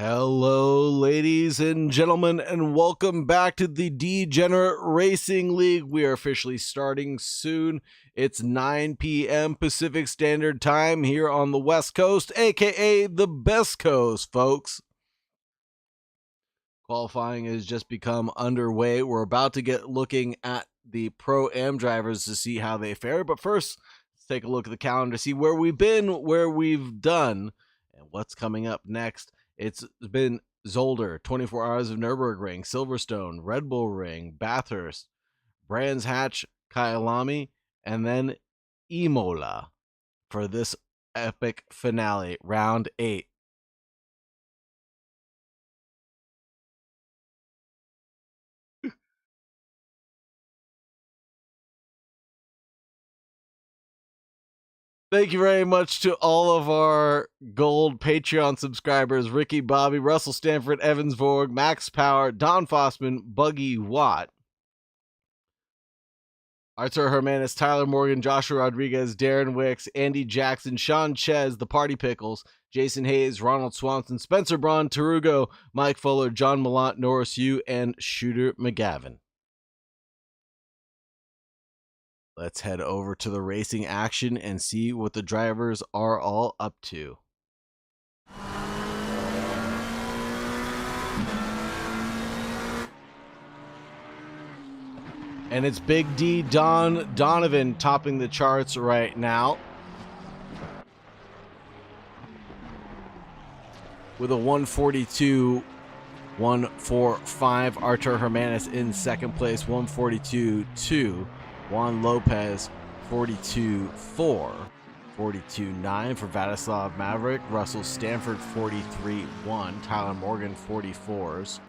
Hello, ladies and gentlemen, and welcome back to the Degenerate Racing League. We are officially starting soon. It's 9 p.m. Pacific Standard Time here on the West Coast, aka the Best Coast, folks. Qualifying has just become underway. We're about to get looking at the Pro-Am drivers to see how they fare, but first, let's take a look at the calendar, see where we've been, where we've done, and what's coming up next. It's been Zolder, 24 Hours of Nürburgring, Silverstone, Red Bull Ring, Bathurst, Brands Hatch, Kyalami, and then Imola for this epic finale, round 8. Thank you very much to all of our gold Patreon subscribers, Ricky Bobby, Russell Stanford, Evans Vorg, Max Power, Don Fossman, Buggy Watt, Artur Hermanis, Tyler Morgan, Joshua Rodriguez, Darren Wicks, Andy Jackson, Sean Ches, The Party Pickles, Jason Hayes, Ronald Swanson, Spencer Braun, Tarugo, Mike Fuller, John Millant, Norris Yu, and Shooter McGavin. Let's head over to the racing action and see what the drivers are all up to. And it's Big D Don Donovan topping the charts right now with a 142 145. Artur Hermanis in second place, 142.2. Juan Lopez, 42.4. 42.9 for Vladislav Maverick. Russell Stanford, 43.1. Tyler Morgan, 44s.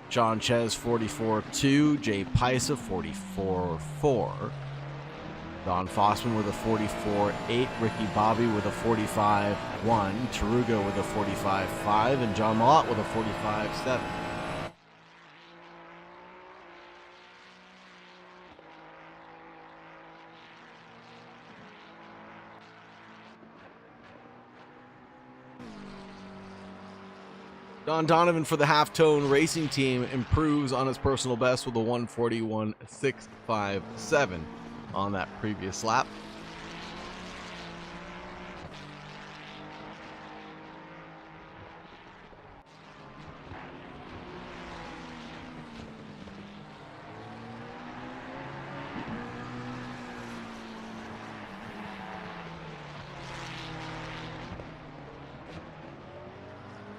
Sean Ches, 44.2. Jay Paisa, 44.4. Don Fossman with a 44.8. Ricky Bobby with a 45.1. Taruga with a 45.5. And John Malott with a 45.7. Don Donovan for the Halftone Racing Team improves on his personal best with a 141.657 on that previous lap.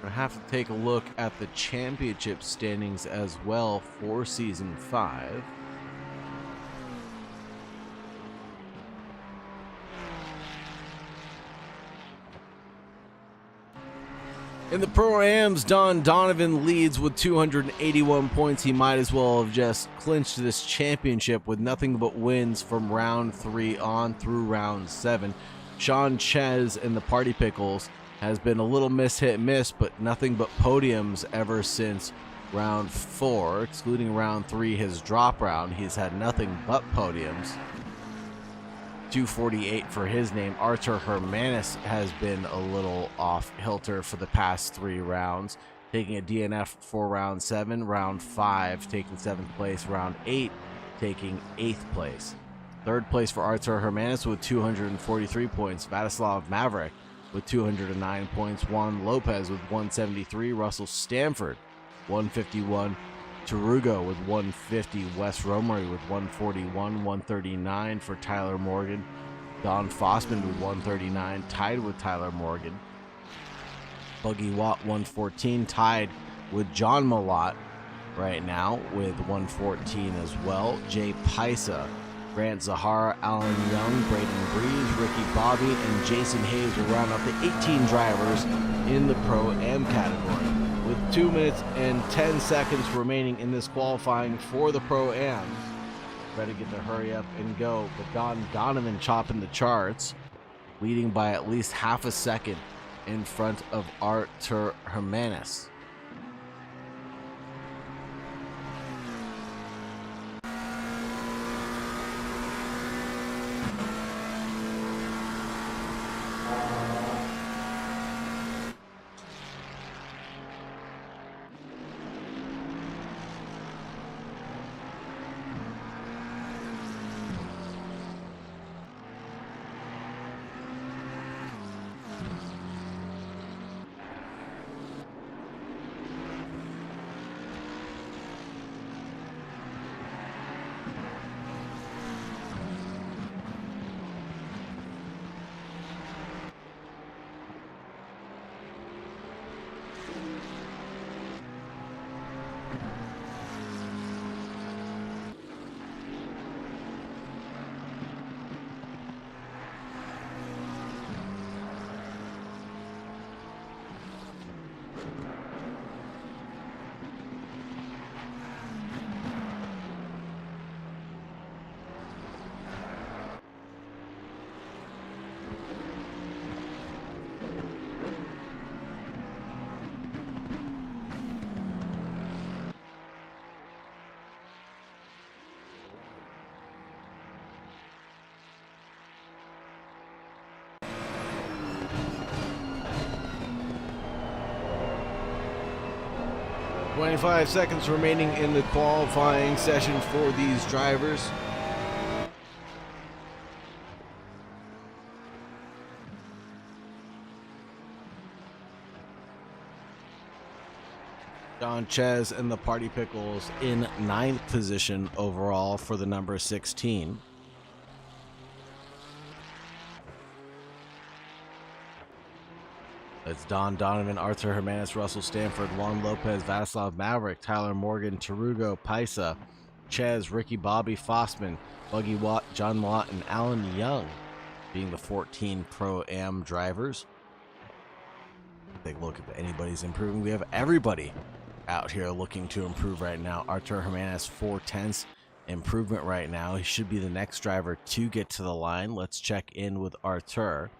I have to take a look at the championship standings as well for Season 5. In the Pro-Ams, Don Donovan leads with 281 points. He might as well have just clinched this championship with nothing but wins from round 3 on through round 7. Sean Ches and the Party Pickles has been a little hit-miss, but nothing but podiums ever since round 4. Excluding round 3, his drop round, he's had nothing but podiums. 248 for his name. Artur Hermanis has been a little off-hilter for the past 3 rounds, taking a DNF for round 7, round 5 taking 7th place, round 8 taking 8th place. 3rd place for Artur Hermanis with 243 points. Vladislav Maverick with 209 points. Juan Lopez with 173. Russell Stanford, 151. Tarugo with 150. Wes Romery with 141. 139 for Tyler Morgan. Don Fossman with 139, tied with Tyler Morgan. Buggy Watt, 114, tied with John Malott right now with 114 as well. Jay Paisa, Grant Zahara, Alan Young, Braden Breeze, Ricky Bobby, and Jason Hayes will round up the 18 drivers in the Pro-Am category. With 2 minutes and 10 seconds remaining in this qualifying for the Pro-Ams, better get to hurry up and go. But Don Donovan chopping the charts, leading by at least half a second in front of Artur Hermanis. .5 seconds remaining in the qualifying session for these drivers. Don Ches and the Party Pickles in 9th position overall for the number 16. It's Don Donovan, Arthur Jimenez, Russell Stanford, Juan Lopez, Vaslav Maverick, Tyler Morgan, Tarugo, Paisa, Chez, Ricky Bobby, Fossman, Buggy Watt, John Mott, and Alan Young being the 14 Pro-Am drivers. Take a look if anybody's improving. We have everybody out here looking to improve right now. Arthur Jimenez, 4/10 improvement right now. He should be the next driver to get to the line. Let's check in with Arthur.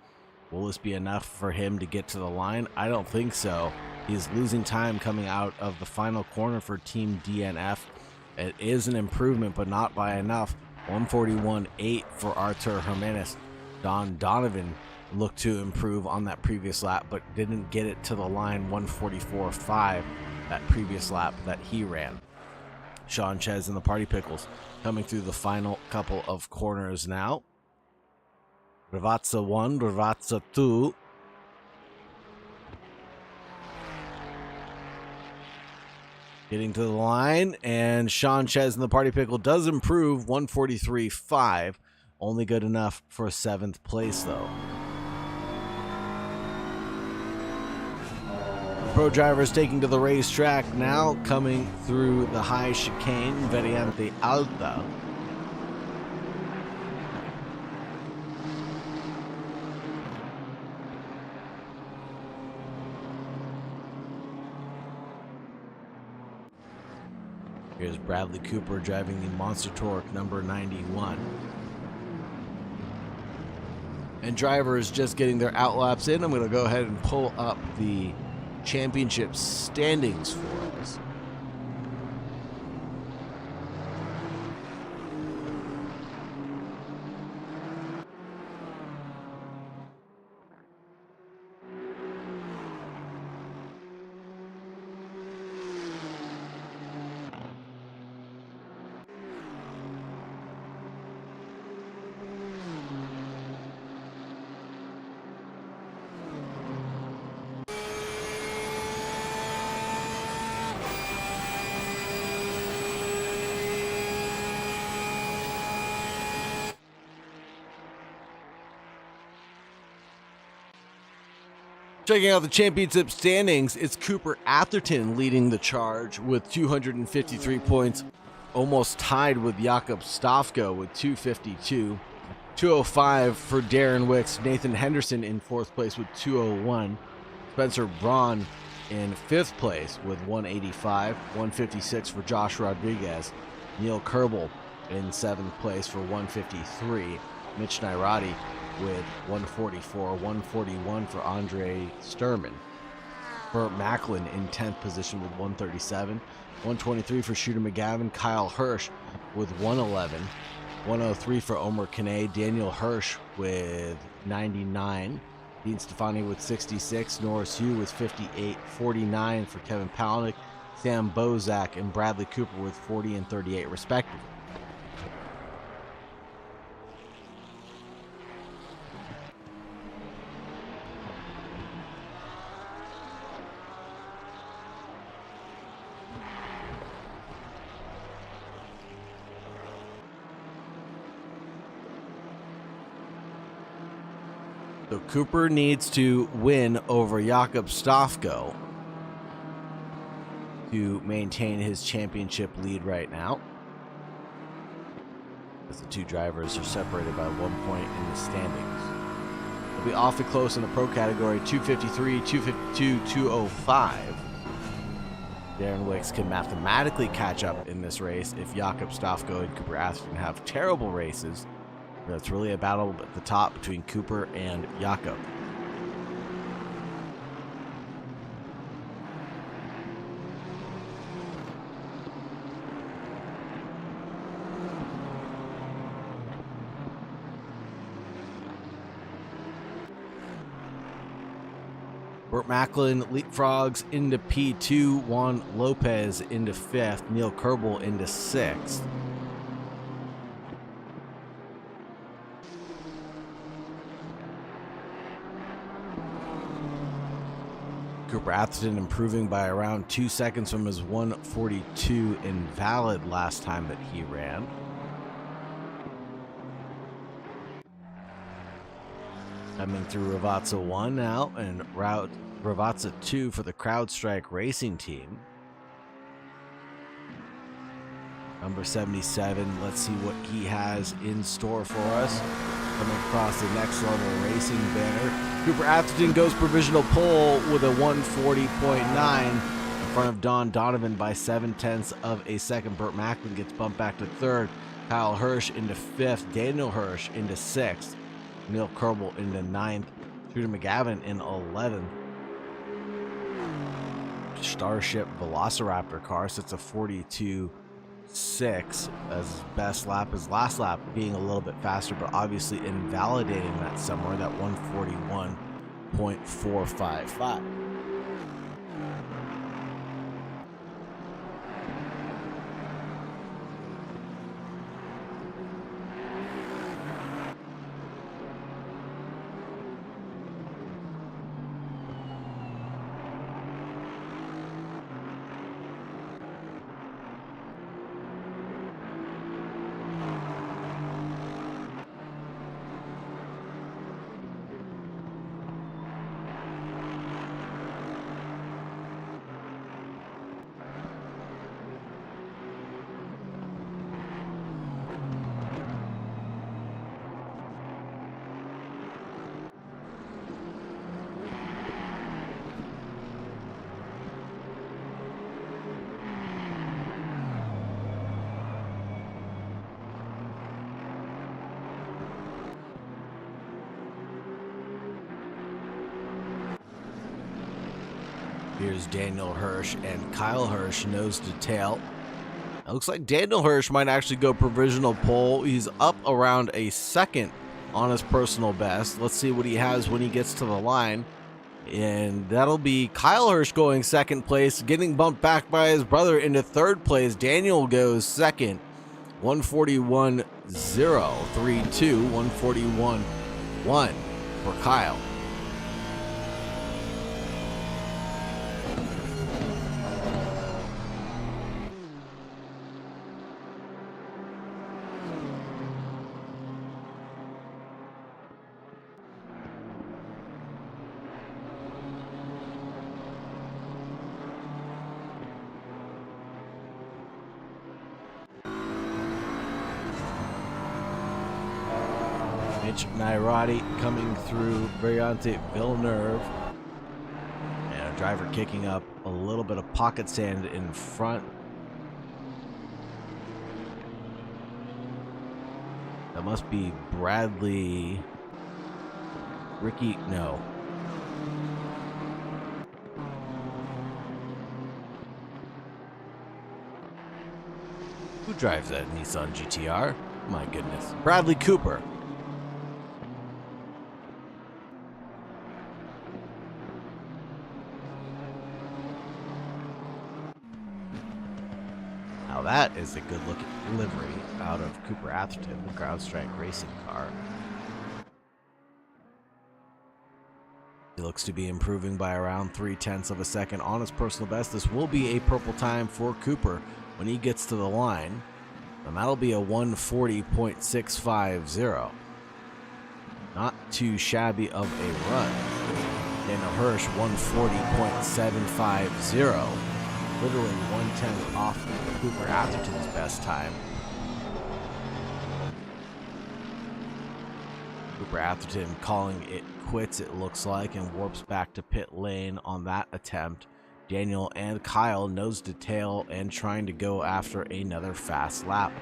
Will this be enough for him to get to the line? I don't think so. He's losing time coming out of the final corner for Team DNF. It is an improvement, but not by enough. 141.8 for Arthur Jimenez. Don Donovan looked to improve on that previous lap, but didn't get it to the line. 144.5 that previous lap that he ran. Sean Chez and the Party Pickles coming through the final couple of corners now. Ravazza 1, Ravazza 2. Getting to the line, and Sean Chez and the Party Pickle does improve. 143.5. Only good enough for 7th place, though. Pro drivers taking to the racetrack now, coming through the high chicane, Variante Alta. Here's Bradley Cooper driving the Monster Torque number 91. And drivers just getting their outlaps in. I'm going to go ahead and pull up the championship standings for us. Checking out the championship standings, it's Cooper Atherton leading the charge with 253 points, almost tied with Jakob Stofko with 252. 205 for Darren Wicks. Nathan Henderson in 4th place with 201. Spencer Braun in 5th place with 185. 156 for Josh Rodriguez. Neil Kerbel in 7th place for 153. Mitch Nairati with 144, 141 for Andre Sturman. Burt Macklin in 10th position with 137, 123 for Shooter McGavin. Kyle Hirsch with 111, 103 for Omer Kane. Daniel Hirsch with 99, Dean Stefani with 66, Norris Hugh with 58, 49 for Kevin Palaniuk, Sam Bozak and Bradley Cooper with 40 and 38 respectively. So Cooper needs to win over Jakob Stofko to maintain his championship lead right now, as the two drivers are separated by 1 point in the standings. They'll be awfully close in the pro category. 253, 252, 205. Darren Wicks can mathematically catch up in this race if Jakob Stofko and Cooper Atherton have terrible races. That's really a battle at the top between Cooper and Jakob. Burt Macklin leapfrogs into P2, Juan Lopez into 5th, Neil Kerbel into 6th. Cooper Atherton improving by around 2 seconds from his 142 invalid last time that he ran. Coming through Ravazza 1 now, and Route Bravazza 2 for the CrowdStrike Racing Team. Number 77, let's see what he has in store for us. Coming across the next level racing banner. Cooper Atherton goes provisional pole with a 140.9 in front of Don Donovan by 7/10 of a second. Burt Macklin gets bumped back to third. Kyle Hirsch into fifth. Daniel Hirsch into sixth. Neil Kerbel into ninth. Shooter McGavin in 11th. Starship Velociraptor car sits a 42.6 as his best lap. His last lap being a little bit faster, but obviously invalidating that somewhere, that 141.455. Here's Daniel Hirsch and Kyle Hirsch nose to tail. It looks like Daniel Hirsch might actually go provisional pole. He's up around a second on his personal best. Let's see what he has when he gets to the line. And that'll be Kyle Hirsch going second place, getting bumped back by his brother into third place. Daniel goes second, 141.032, 141.1 for Kyle. Mitch Nairati coming through Variante Villeneuve. And a driver kicking up a little bit of pocket sand in front. That must be Bradley. Ricky, no. Who drives that Nissan GTR? My goodness. Bradley Cooper. Now that is a good looking livery out of Cooper Atherton, the CrowdStrike racing car. He looks to be improving by around 0.3 of a second on his personal best. This will be a purple time for Cooper when he gets to the line, and that'll be a 140.650. Not too shabby of a run. Daniel Hirsch 140.750. Literally 1/10 off Cooper Atherton's best time. Cooper Atherton calling it quits, it looks like, and warps back to pit lane on that attempt. Daniel and Kyle nose to tail and trying to go after another fast lap.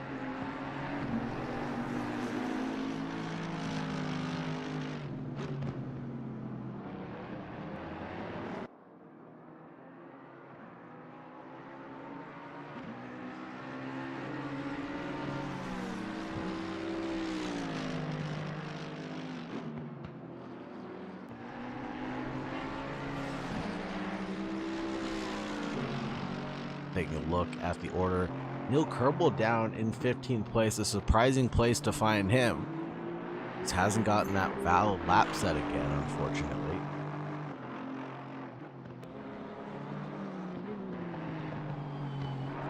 Taking a look at the order, Neil Kerbel down in 15th place, a surprising place to find him. He hasn't gotten that valid lap set again, unfortunately.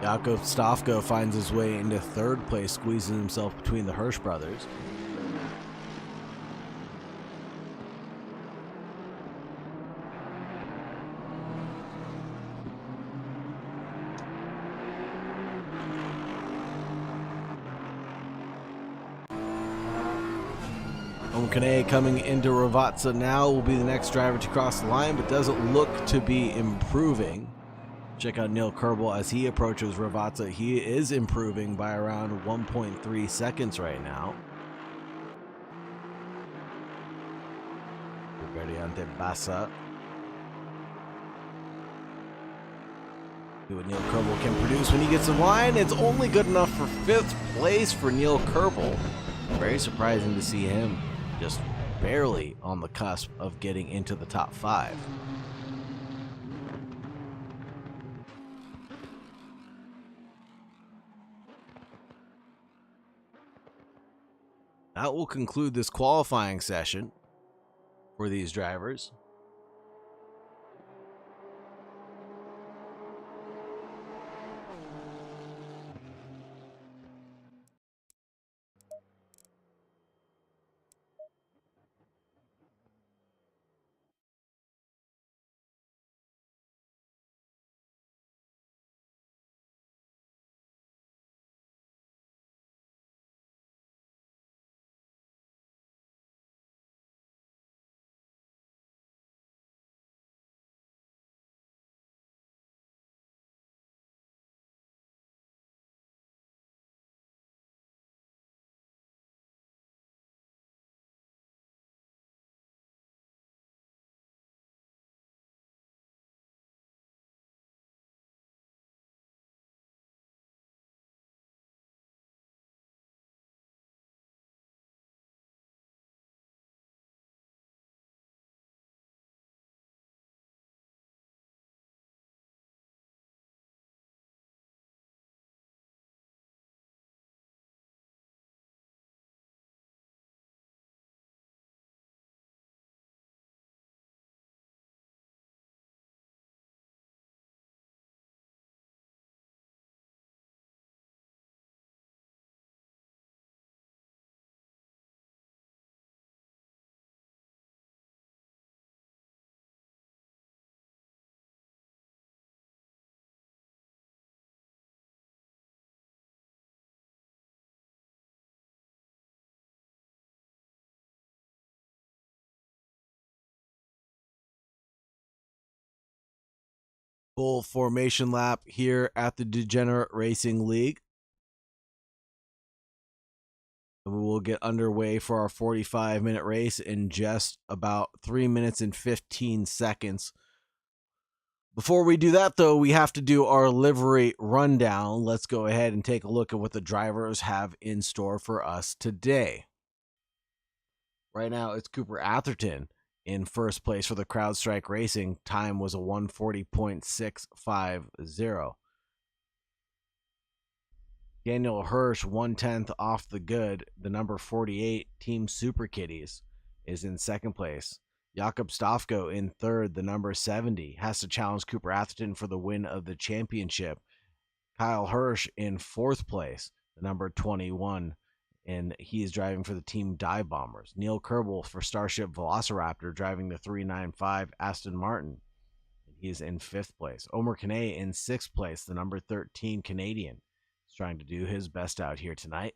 Jakob Stofko finds his way into third place, squeezing himself between the Hirsch brothers. Omkane coming into Ravazza now will be the next driver to cross the line, but doesn't look to be improving. Check out Neil Kerbel as he approaches Ravazza. He is improving by around 1.3 seconds right now. Variante Bassa. See what Neil Kerbel can produce when he gets the line. It's only good enough for 5th place for Neil Kerbel. Very surprising to see him just barely on the cusp of getting into the top 5. That will conclude this qualifying session for these drivers. Full formation lap here at the Degenerate Racing League. We will get underway for our 45-minute race in just about 3 minutes and 15 seconds. Before we do that, though, we have to do our livery rundown. Let's go ahead and take a look at what the drivers have in store for us today. Right now, it's Cooper Atherton in first place for the CrowdStrike Racing. Time was a 140.650. Daniel Hirsch, 1/10 off the good. The number 48 Team Super Kitties is in second place. Jakob Stofko in third. The number 70 has to challenge Cooper Atherton for the win of the championship. Kyle Hirsch in fourth place. The number 21, and he is driving for the Team Dive Bombers. Neil Kerbel for Starship Velociraptor driving the 395 Aston Martin. He is in fifth place. Omer Kane in sixth place. The number 13 Canadian. Trying to do his best out here tonight.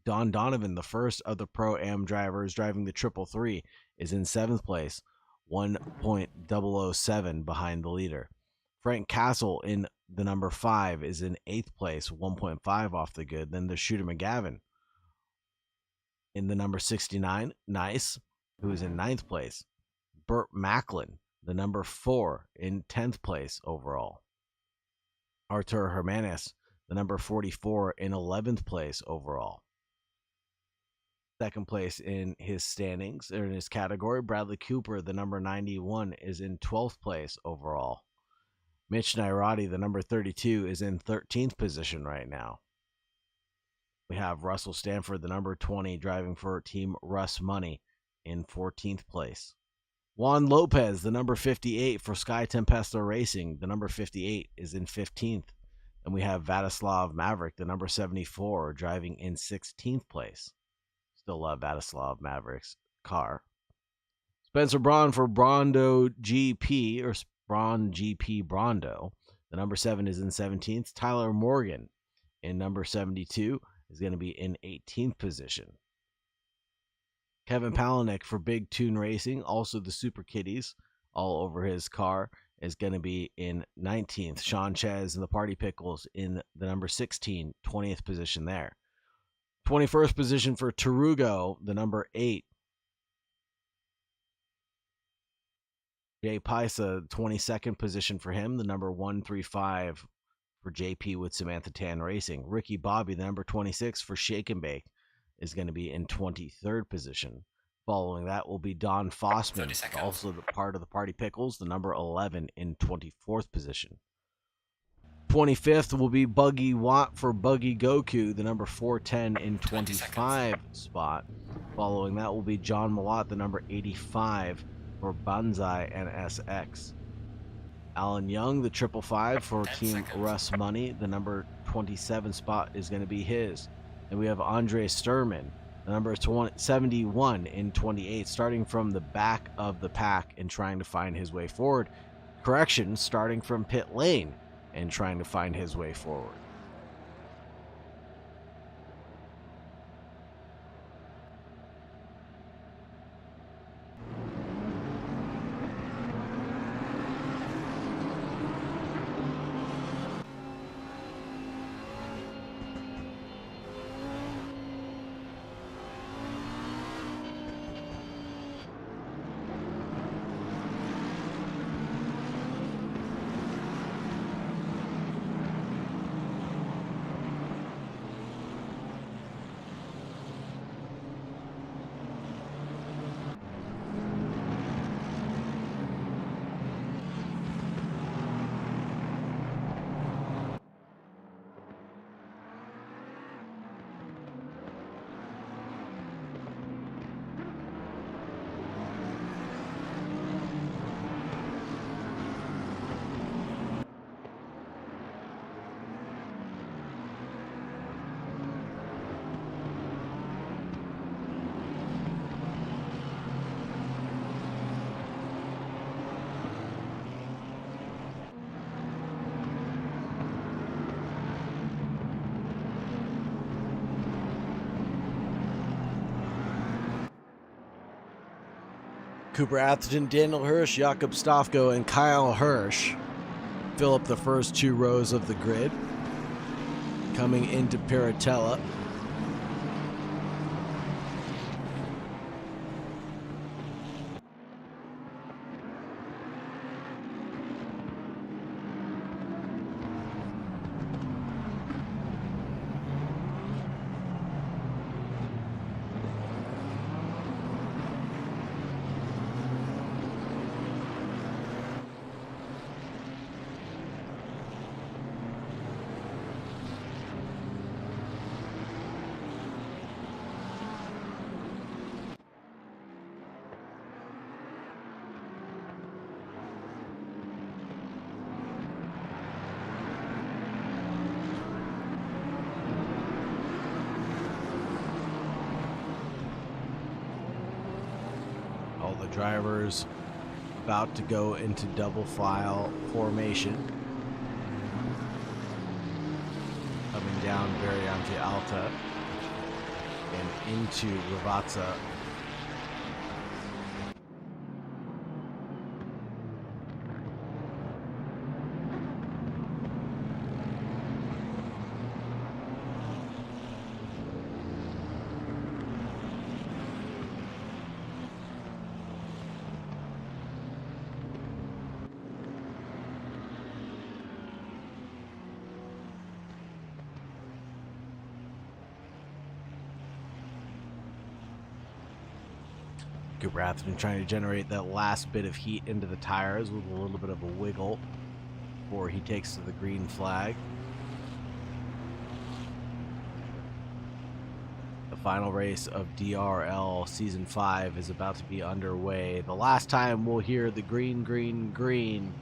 Don Donovan, the first of the Pro-Am drivers driving the 333, is in seventh place, 1.007 behind the leader. Frank Castle in the number 5 is in eighth place, 1.5 off the good. Then the Shooter McGavin in the number 69, Nice, who is in ninth place. Burt Macklin, the number 4, in 10th place overall. Artur Hermanis, the number 44, in 11th place overall. Second place in his standings, or in his category, Bradley Cooper, the number 91, is in 12th place overall. Mitch Nairati, the number 32, is in 13th position right now. We have Russell Stanford, the number 20, driving for Team Russ Money, in 14th place. Juan Lopez, the number 58 for Sky Tempesta Racing, the number 58, is in 15th. And we have Vladislav Maverick, the number 74, driving in 16th place. Still love Vladislav Maverick's car. Spencer Braun for Brondo GP, or Braun GP Brondo. The number 7 is in 17th. Tyler Morgan in number 72 is going to be in 18th position. Kevin Palaniuk for Big Tune Racing, also the Super Kitties all over his car, is going to be in 19th. Sean Ches and the Party Pickles in the number 16, 20th position there. 21st position for Tarugo, the number 8. Jay Paisa, 22nd position for him, the number 135 for JP with Samantha Tan Racing. Ricky Bobby, the number 26 for Shake and Bake, is going to be in 23rd position. Following that will be Don Fossman, also the part of the Party Pickles, the number 11 in 24th position. 25th will be Buggy Watt for Buggy Goku, the number 410 in 25 spot. Following that will be John Malott, the number 85 for Banzai and SX. Alan Young, the 555 for Team Russ Money, the number 27 spot is going to be his. And we have Andre Sturman, the number 71 in 28, starting from the back of the pack and trying to find his way forward. Correction, starting from pit lane and trying to find his way forward. Cooper Atherton, Daniel Hirsch, Jakob Stofko, and Kyle Hirsch fill up the first 2 rows of the grid. Coming into Piratella, all the drivers about to go into double file formation. Coming down Variante Alta and into Ravazza. Cooper Atherton trying to generate that last bit of heat into the tires with a little bit of a wiggle before he takes to the green flag. The final race of DRL Season 5 is about to be underway. The last time we'll hear the green, green, green.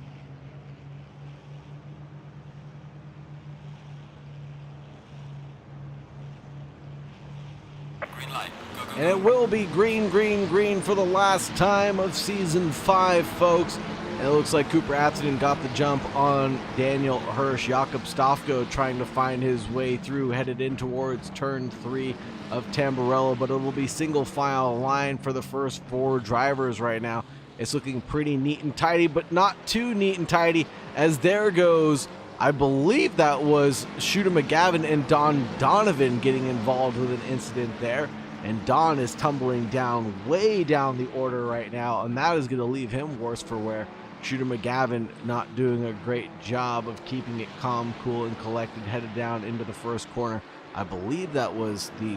And it will be green, green, green for the last time of Season 5, folks. And it looks like Cooper Atherton got the jump on Daniel Hirsch. Jakob Stofko trying to find his way through, headed in towards turn 3 of Tamburello, but it will be single file line for the first 4 drivers right now. It's looking pretty neat and tidy, but not too neat and tidy, as there goes, I believe that was Shooter McGavin and Don Donovan getting involved with an incident there. And Don is tumbling down, way down the order right now, and that is going to leave him worse for wear. Shooter McGavin not doing a great job of keeping it calm, cool, and collected, headed down into the first corner. I believe that was the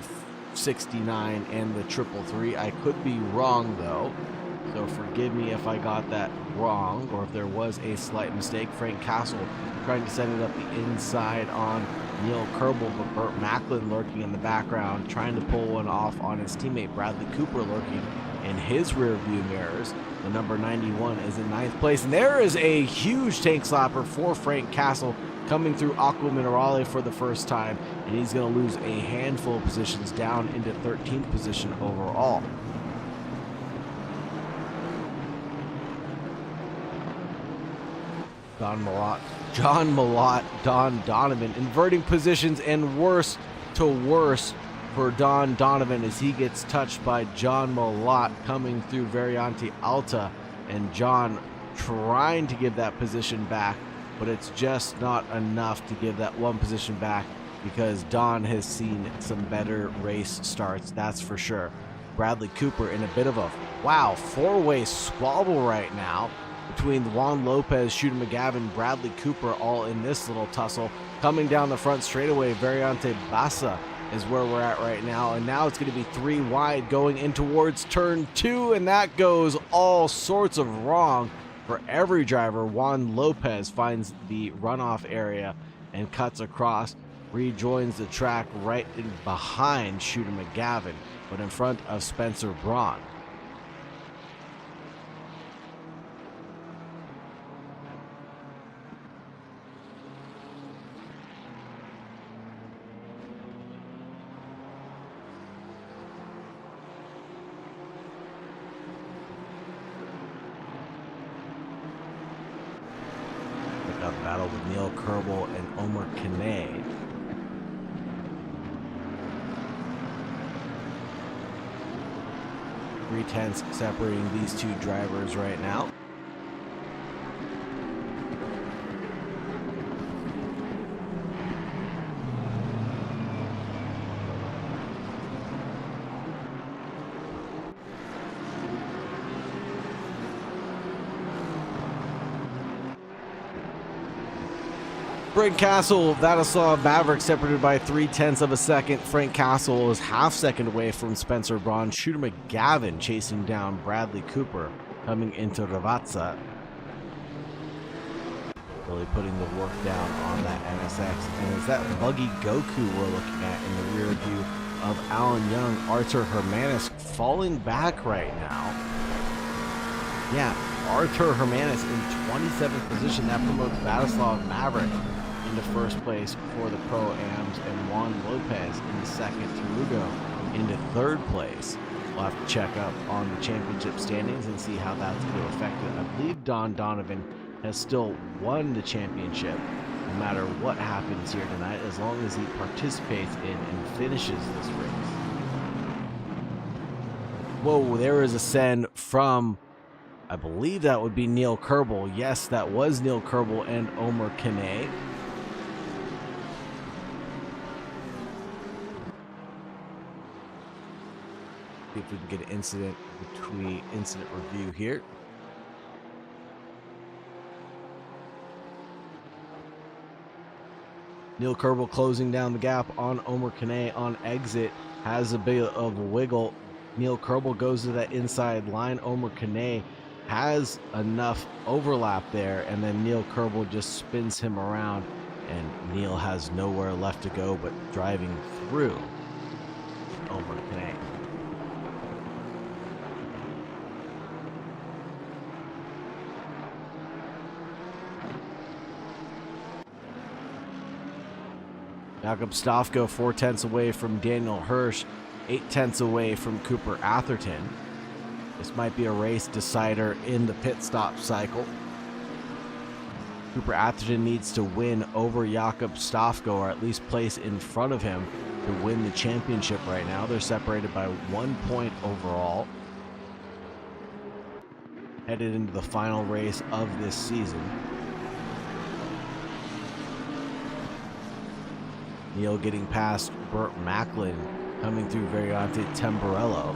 69 and the 333. I could be wrong, though, so forgive me if I got that wrong, or if there was a slight mistake. Frank Castle trying to set it up the inside on Neil Kerbel, but Burt Macklin lurking in the background, trying to pull one off on his teammate Bradley Cooper lurking in his rear view mirrors. The number 91 is in 9th place, and there is a huge tank slapper for Frank Castle coming through Aqua Minerale for the first time, and he's going to lose a handful of positions down into 13th position overall. John Malott, Don Donovan inverting positions, and worse to worse for Don Donovan as he gets touched by John Malott coming through Variante Alta, and John trying to give that position back, but it's just not enough to give that one position back, because Don has seen some better race starts, that's for sure. Bradley Cooper in a bit of a, wow, 4-way squabble right now between Juan Lopez, Shooter McGavin, Bradley Cooper, all in this little tussle. Coming down the front straightaway, Variante Bassa is where we're at right now, and now it's going to be 3 wide going in towards turn 2, and that goes all sorts of wrong for every driver. Juan Lopez finds the runoff area and cuts across, rejoins the track right in behind Shooter McGavin, but in front of Spencer Braun. Battle with Neil Kerbel and Omar Kane. 3/10 separating these two drivers right now. Frank Castle, Vladislav Maverick separated by 3/10 of a second. Frank Castle is half second away from Spencer Braun. Shooter McGavin chasing down Bradley Cooper coming into Ravazza. Really putting the work down on that NSX. And is that Buggy Goku we're looking at in the rear view of Alan Young? Artur Hermanis falling back right now. Yeah, Artur Hermanis in 27th position. That promotes Vladislav Maverick into first place for the Pro-Ams, and Juan Lopez in the second, Tarugo into third place. We'll have to check up on the championship standings and see how that's going to affect it. I believe Don Donovan has still won the championship no matter what happens here tonight, as long as he participates in and finishes this race. Whoa, there is a send from, I believe that would be Neil Kerbel. Yes, that was Neil Kerbel and Omar Kane. See if we can get an incident review here. Neil Kerbel closing down the gap on Omar Kane on exit, has a bit of a wiggle. Neil Kerbel goes to that inside line. Omar Kane has enough overlap there, and then Neil Kerbel just spins him around, and Neil has nowhere left to go but driving through Omar Kane. Jakob Stofko 4/10 away from Daniel Hirsch, 8/10 away from Cooper Atherton. This might be a race decider in the pit stop cycle. Cooper Atherton needs to win over Jakob Stofko, or at least place in front of him to win the championship right now. They're separated by 1 point overall. Headed into the final race of this season. Neil getting past Burt Macklin, coming through Variante Tamburello.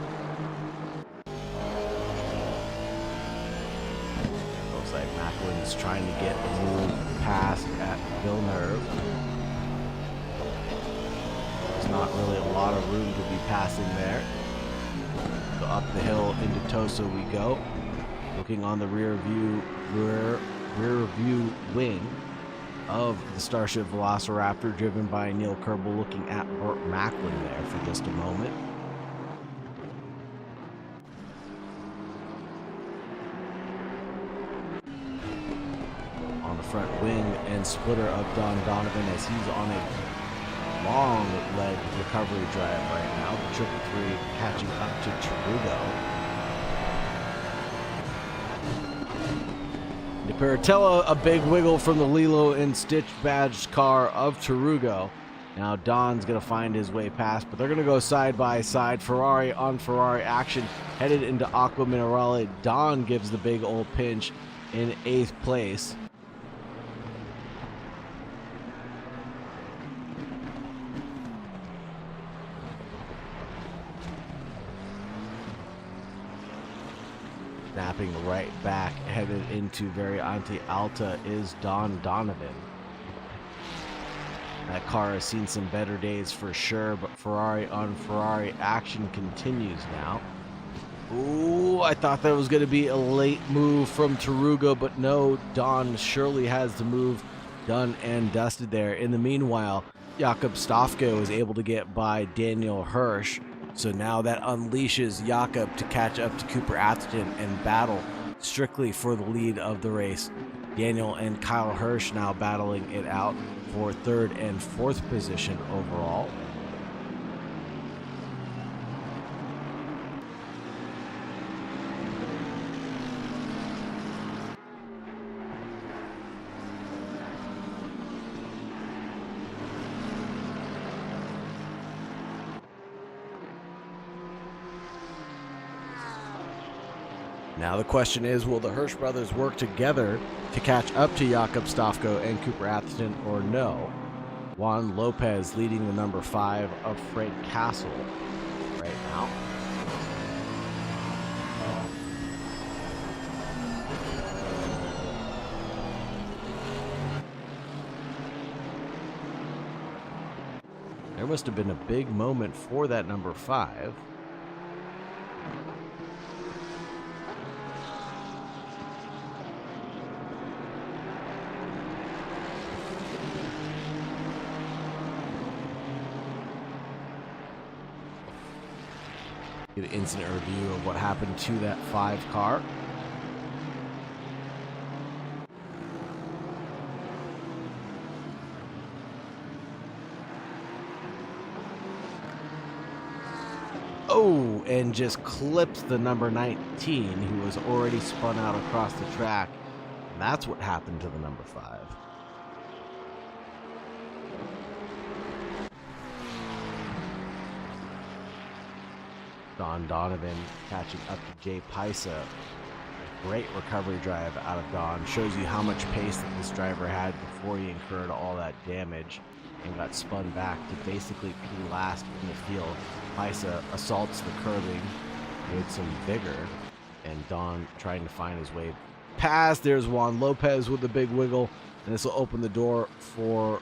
Looks like Macklin's trying to get a move past at Villeneuve. There's not really a lot of room to be passing there. So up the hill into Tosa we go. Looking on the rear view wing of the Starship Velociraptor, driven by Neil Kerbel, looking at Burt Macklin there for just a moment. On the front wing and splitter of Don Donovan, as he's on a long leg recovery drive right now. The 333 catching up to Tarugo. Paratella, a big wiggle from the Lilo and Stitch badged car of Tarugo. Now Don's going to find his way past, but they're going to go side by side. Ferrari on Ferrari action, headed into Aqua Minerale. Don gives the big old pinch in 8th place. Snapping right back, headed into Variante Alta, is Don Donovan. That car has seen some better days for sure, but Ferrari on Ferrari action continues now. Ooh, I thought that was going to be a late move from Tarugo, but no, Don surely has the move done and dusted there. In the meanwhile, Jakob Stofko is able to get by Daniel Hirsch. So now that unleashes Jakob to catch up to Cooper Atherton and battle strictly for the lead of the race. Daniel and Kyle Hirsch now battling it out for 3rd and 4th position overall. Now the question is, will the Hirsch brothers work together to catch up to Jakob Stofko and Cooper Atherton, or no? Juan Lopez leading the number 5 of Frank Castle right now. There must have been a big moment for that number 5. Get an instant review of what happened to that 5 car. Oh, and just clips the number 19, who was already spun out across the track. And that's what happened to the number 5. Don Donovan catching up to Jay Paisa. Great recovery drive out of Don. Shows you how much pace that this driver had before he incurred all that damage and got spun back to basically be last in the field. Paisa assaults the curbing with some vigor, and Don trying to find his way past. There's Juan Lopez with the big wiggle, and this will open the door for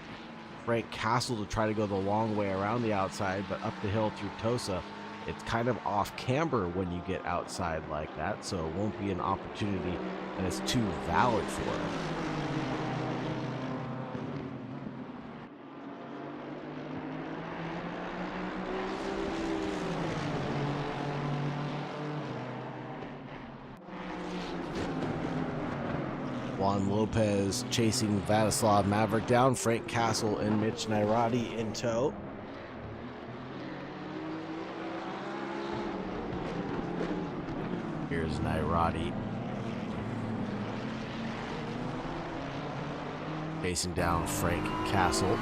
Frank Castle to try to go the long way around the outside, but up the hill through Tosa. It's kind of off camber when you get outside like that, so it won't be an opportunity that is too valid for him. Juan Lopez chasing Vladislav Maverick down, Frank Castle and Mitch Nairati in tow. Here's Nairati. Facing down Frank Castle.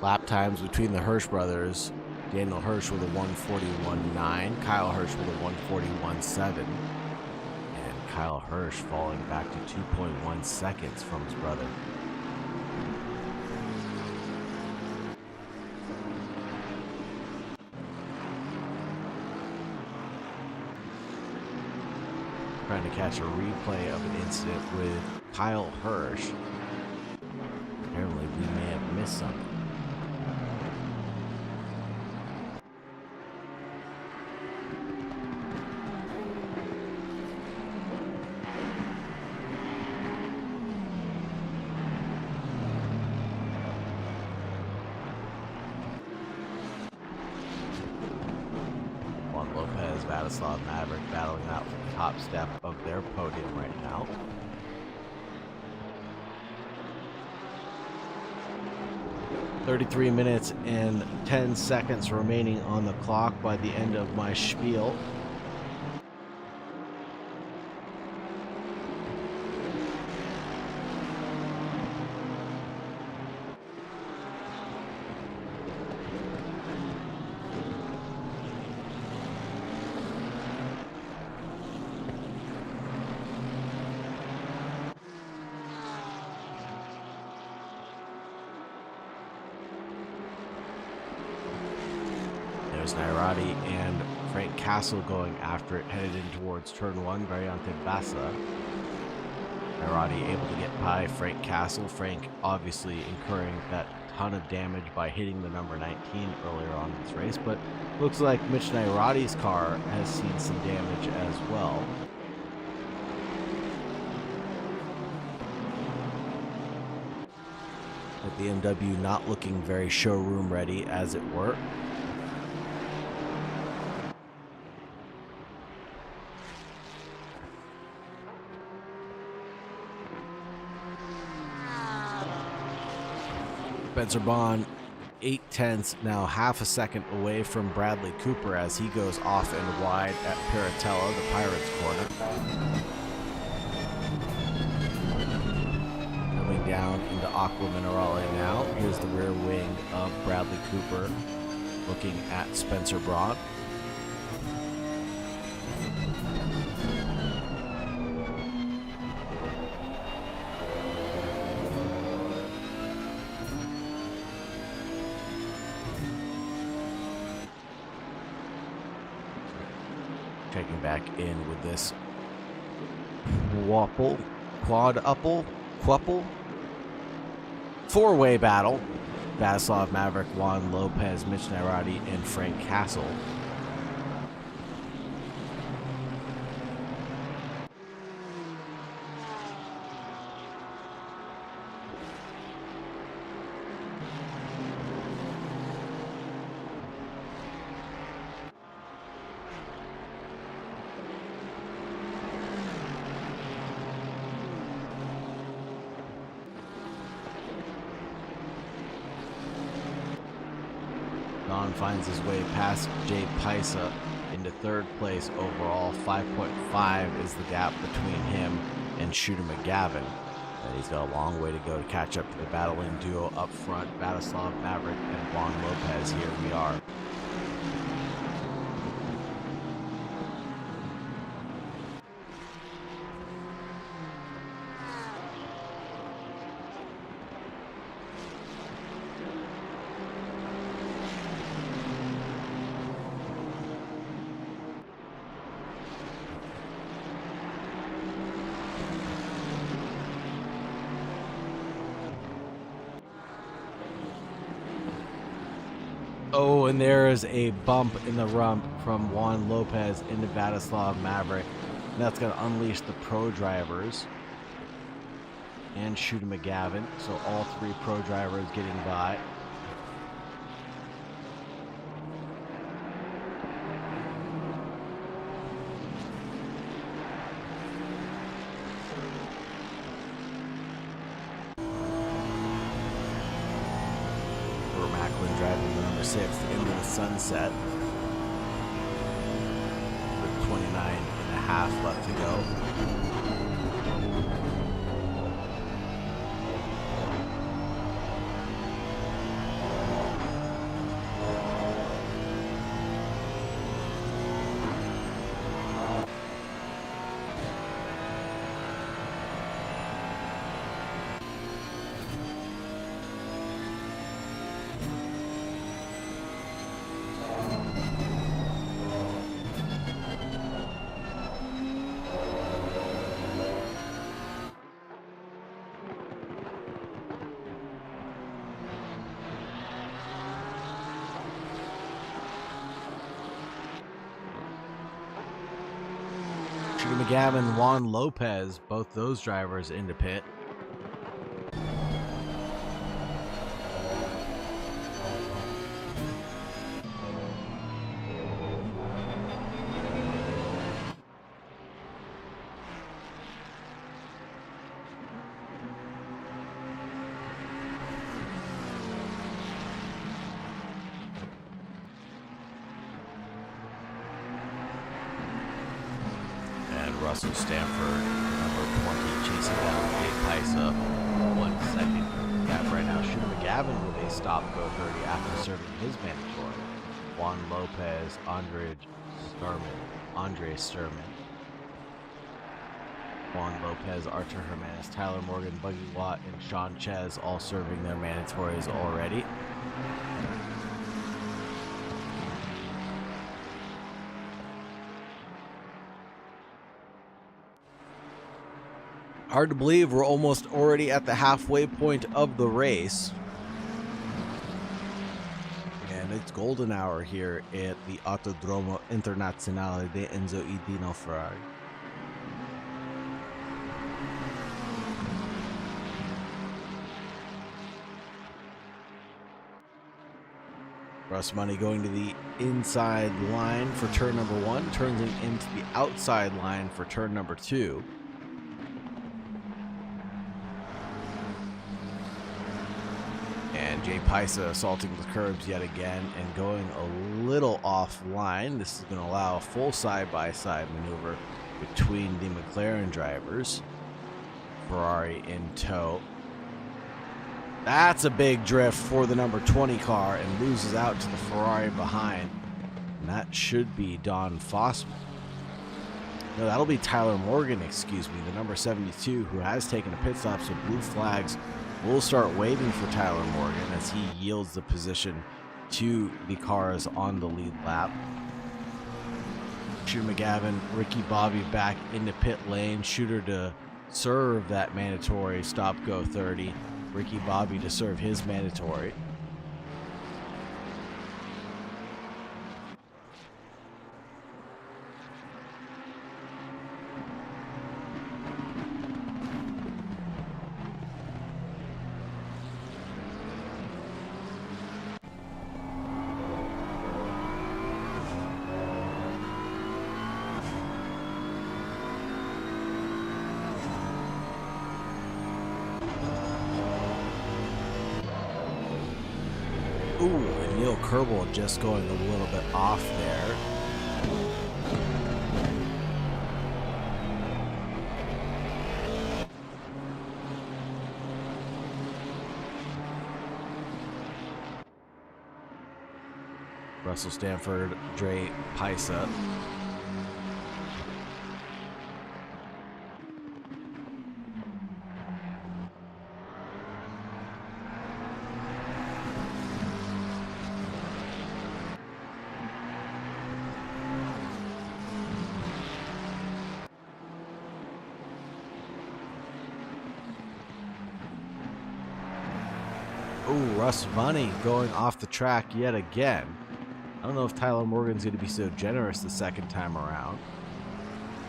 Lap times between the Hirsch brothers. Daniel Hirsch with a 1:41.9, Kyle Hirsch with a 1:41.7, and Kyle Hirsch falling back to 2.1 seconds from his brother. Trying to catch a replay of an incident with Kyle Hirsch. Apparently we may have missed something. Lopez, Vladislav Maverick battling out for the top step of their podium right now. "33 minutes and 10 seconds remaining on the clock by the end of my spiel. There's Nairati and Frank Castle going after it, headed in towards turn 1, Variante Bassa. Nairati able to get by Frank Castle. Frank obviously incurring that ton of damage by hitting the number 19 earlier on in this race, but looks like Mitch Nairati's car has seen some damage as well. With the BMW not looking very showroom ready, as it were. Spencer Bond, 8/10, now half a second away from Bradley Cooper as he goes off and wide at Piratella, the Pirates corner. Coming down into Aqua Minerale now. Here's the rear wing of Bradley Cooper looking at Spencer Braun. Checking back in with this quadruple, four-way battle. Vladislav Maverick, Juan Lopez, Mitch Nairati, and Frank Castle. Don finds his way past Jay Paisa into third place overall. 5.5 is the gap between him and Shooter McGavin. And he's got a long way to go to catch up to the battling duo up front, Vladislav Maverick and Juan Lopez. Here we are. Oh, and there is a bump in the rump from Juan Lopez into Vladislav Maverick. And that's going to unleash the pro drivers and Shooter McGavin. So all three pro drivers getting by. Driving the number 6 into the sunset with 29.5 left to go. Shooter McGavin, Juan Lopez, both those drivers into pit. Russell Stanford, number 20, chasing down Jay Paisa. 1 second gap right now. Shooter McGavin with a stop-go 30 after serving his mandatory. Juan Lopez, Andre Sturman. Juan Lopez, Artur Hermanis, Tyler Morgan, Buggy Watt, and Sean Ches all serving their mandatories already. Hard to believe we're almost already at the halfway point of the race. And it's golden hour here at the Autodromo Internazionale de Enzo e Dino Ferrari. Russ Money going to the inside line for turn number 1, turns it into the outside line for turn number 2. And Jay Paisa assaulting the curbs yet again and going a little offline. This is going to allow a full side-by-side maneuver between the McLaren drivers. Ferrari in tow. That's a big drift for the number 20 car and loses out to the Ferrari behind. And that should be Don Fossman. No, that'll be Tyler Morgan, excuse me, the number 72, who has taken a pit stop, so blue flags will start waving for Tyler Morgan as he yields the position to the cars on the lead lap. Shooter McGavin, Ricky Bobby back into pit lane. Shooter to serve that mandatory stop-go 30. Ricky Bobby to serve his mandatory. Ooh, and Neil Kerbel just going a little bit off there. Russell Stanford, Jay Paisa. Ooh, Russ Money going off the track yet again. I don't know if Tyler Morgan's going to be so generous the second time around.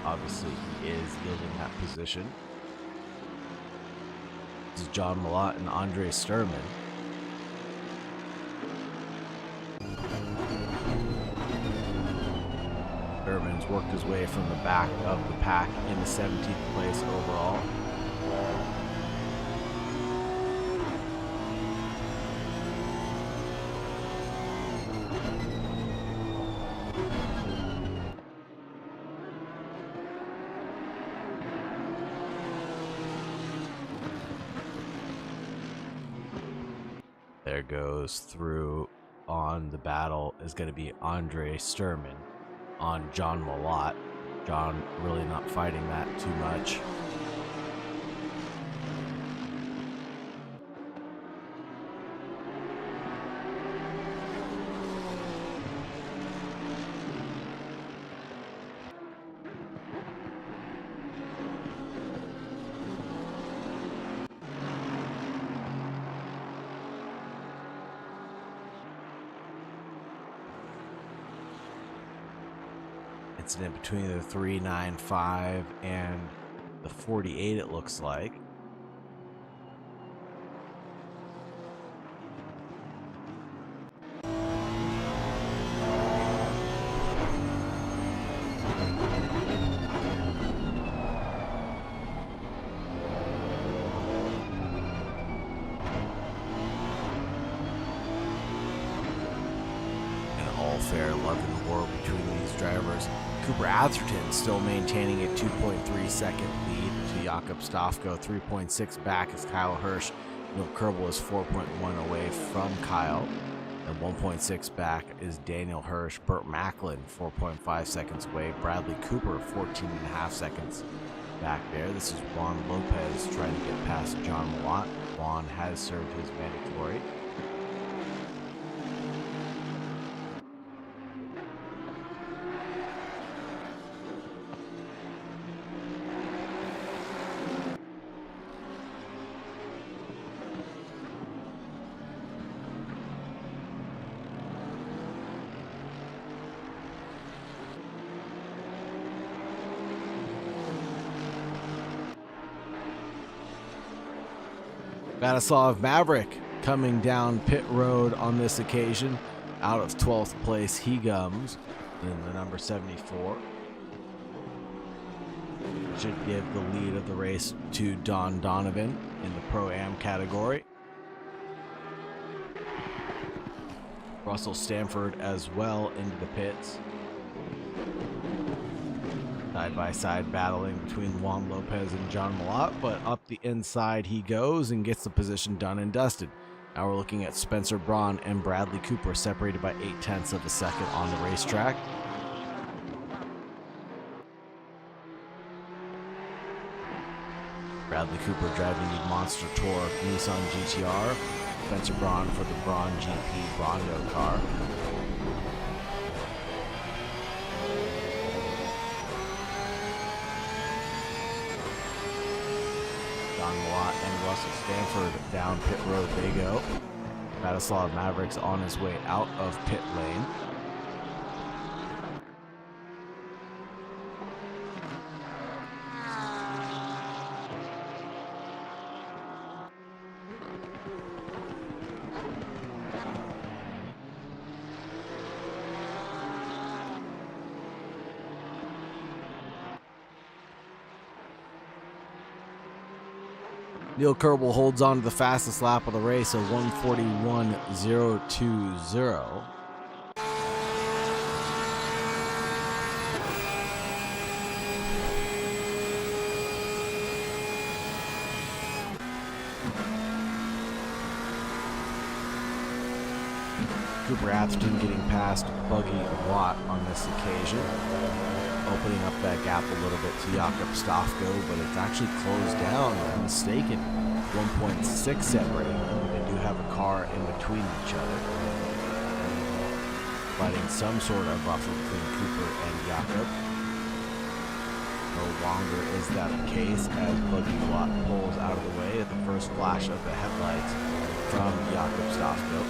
obviously he is yielding that position. This is John Malott and Andre Sturman. Sturman's worked his way from the back of the pack into 17th place overall. There goes through on the battle is going to be Andre Sturman on John Malott. John really not fighting that too much. Incident between the 395 and the 48, it looks like. And all fair love and war between these drivers. Cooper Atherton still maintaining a 2.3 second lead to Jakob Stofko, 3.6 back is Kyle Hirsch. Neil Kerbel is 4.1 away from Kyle, and 1.6 back is Daniel Hirsch. Burt Macklin 4.5 seconds away. Bradley Cooper 14.5 seconds back there. This is Juan Lopez trying to get past John Malott. Juan has served his mandatory. Vladislav Maverick coming down pit road on this occasion. Out of 12th place he comes in the number 74. Should give the lead of the race to Don Donovan in the Pro-Am category. Russell Stanford as well into the pits. Side by side battling between Juan Lopez and John Malott, but up the inside he goes and gets the position done and dusted. Now we're looking at Spencer Braun and Bradley Cooper separated by 0.8 of a second on the racetrack. Bradley Cooper driving the Monster Tour Nissan GTR. Spencer Braun for the Braun GP Brondo car. John Malott and Russell Stanford down pit road they go. Vladislav Maverick's on his way out of pit lane. Neil Kerbel holds on to the fastest lap of the race, a 1:41.020. Cooper Atherton getting past Buggy Watt on this occasion, opening up that gap a little bit to Jakob Stofko, but it's actually closed down, if I'm mistaken. 1.6 separating them, but they do have a car in between each other, providing some sort of buffer between Cooper and Jakob. No longer is that the case as Buggy Watt pulls out of the way at the first flash of the headlights from Jakob Stofko.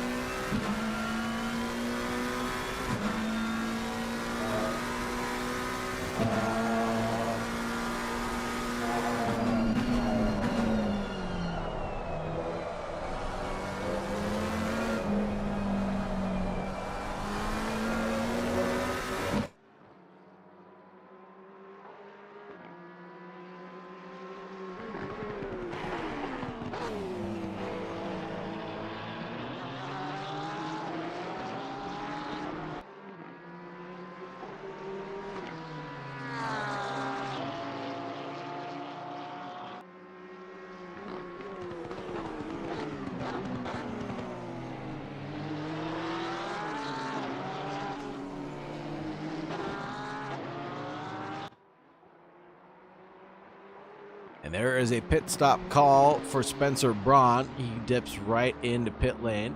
And there is a pit stop call for Spencer Braun. He dips right into pit lane.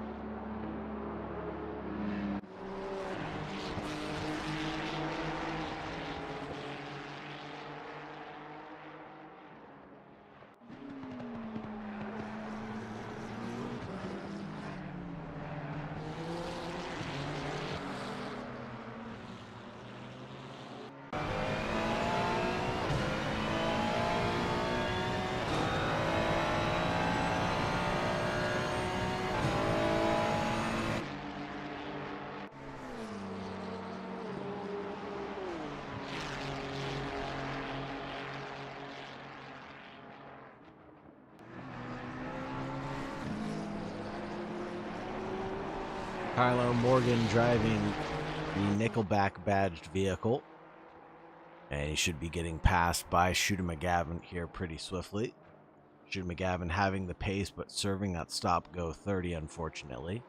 Tyler Morgan driving the Nickelback badged vehicle. And he should be getting passed by Shooter McGavin here pretty swiftly. Shooter McGavin having the pace, but serving that stop go 30, unfortunately.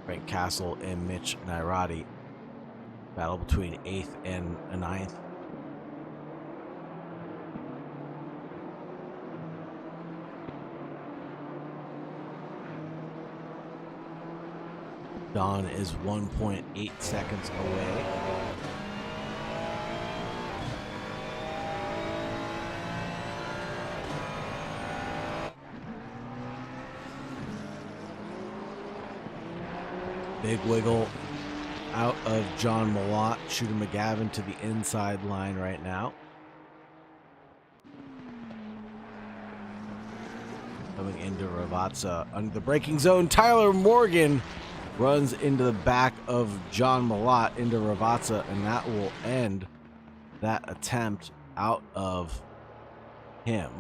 Frank Castle and Mitch Nairati. Battle between 8th and 9th. Don is 1.8 seconds away. Big wiggle out of John Malott. Shooter McGavin to the inside line right now. Coming into Ravazza under the braking zone. Tyler Morgan runs into the back of John Malott into Ravazza, and that will end that attempt out of him.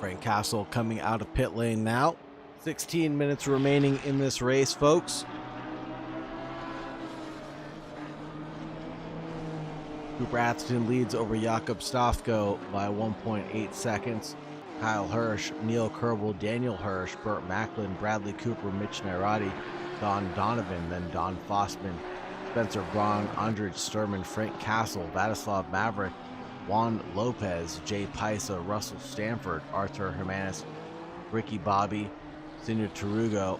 Frank Castle coming out of pit lane now. 16 minutes remaining in this race, folks. Cooper Atherton leads over Jakob Stofko by 1.8 seconds. Kyle Hirsch, Neil Kerbel, Daniel Hirsch, Burt Macklin, Bradley Cooper, Mitch Nairati, Don Donovan, then Don Fossman, Spencer Braun, Andrej Sturman, Frank Castle, Vladislav Maverick, Juan Lopez, Jay Paisa, Russell Stanford, Arthur Jimenez, Ricky Bobby, Senior Tarugo,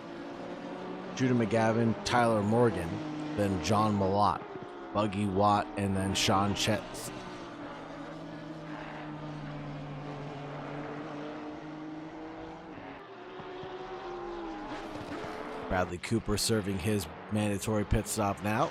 Judah McGavin, Tyler Morgan, then John Malott, Buggy Watt, and then Sean Chetz. Bradley Cooper serving his mandatory pit stop now.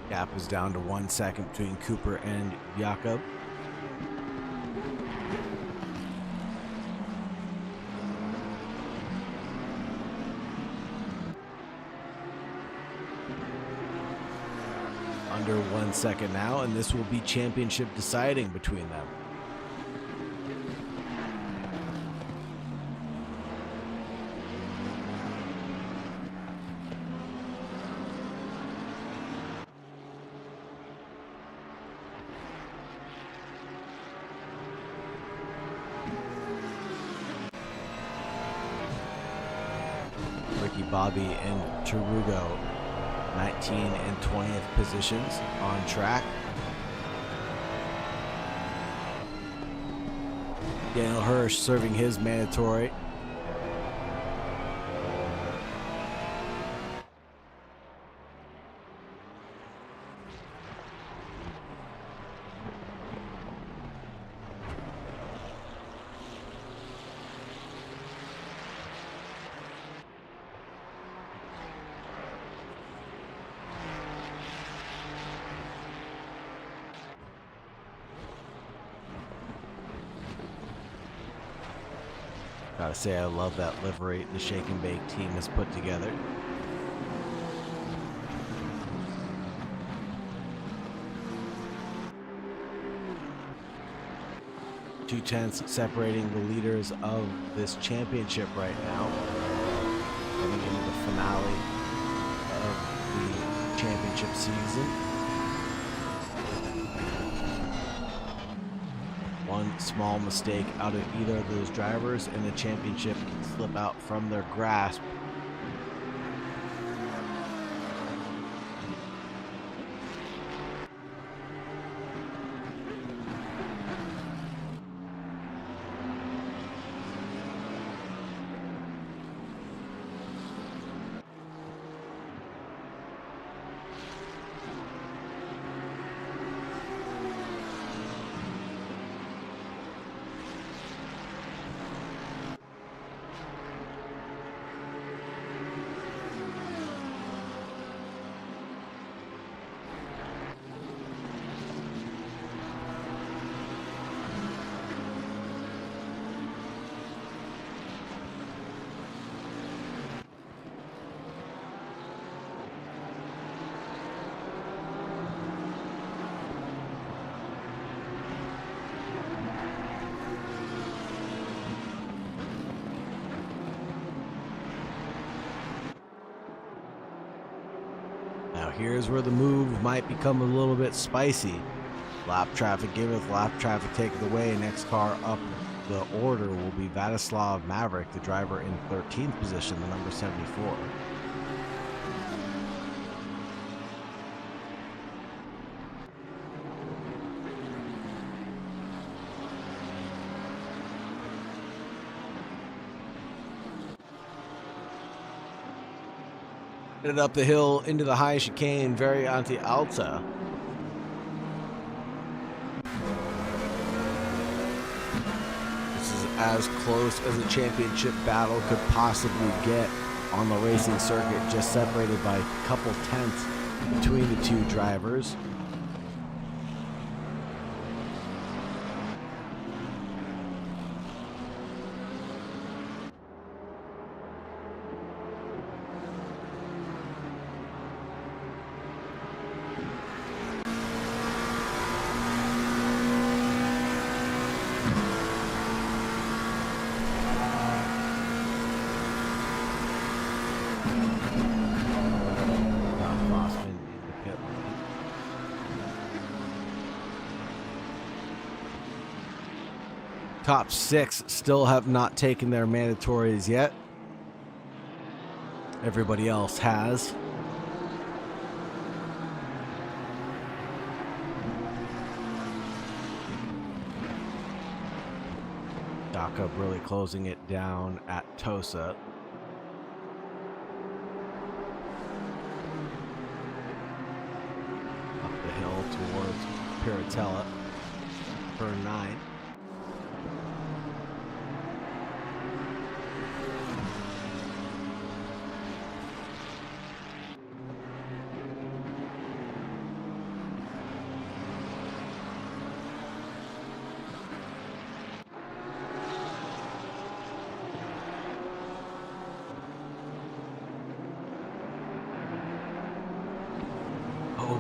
Gap is down to 1 second between Cooper and Jakob. Under 1 second now, and this will be championship deciding between them. Ricky Bobby and Tarugo, 19 and 20th positions on track. Daniel Hirsch serving his mandatory. Gotta say, I love that livery the Shake and Bake team has put together. Two tenths separating the leaders of this championship right now, coming into the finale of the championship season. One small mistake out of either of those drivers and the championship can slip out from their grasp. Now here's where the move might become a little bit spicy. Lap traffic giveth, lap traffic taketh away. Next car up the order will be Vladislav Maverick, the driver in 13th position, the number 74. Headed up the hill into the high chicane, Variante Alta. This is as close as a championship battle could possibly get on the racing circuit, just separated by a couple tenths between the two drivers. Top six still have not taken their mandatories yet. Everybody else has. Jakob really closing it down at Tosa. Up the hill towards Piratella. Turn 9.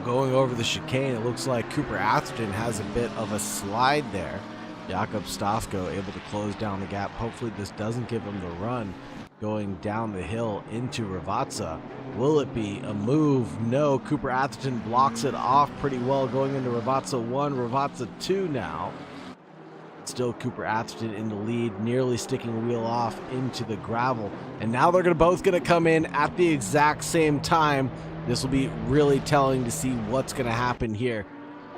Going over the chicane, it looks like Cooper Atherton has a bit of a slide there. Jakob Stafko able to close down the gap. Hopefully this doesn't give him the run going down the hill into Ravazza. Will it be a move? No, Cooper Atherton blocks it off pretty well going into Ravazza 1, Ravazza 2 now. Still Cooper Atherton in the lead, nearly sticking a wheel off into the gravel. And now they're both going to come in at the exact same time. This will be really telling to see what's going to happen here.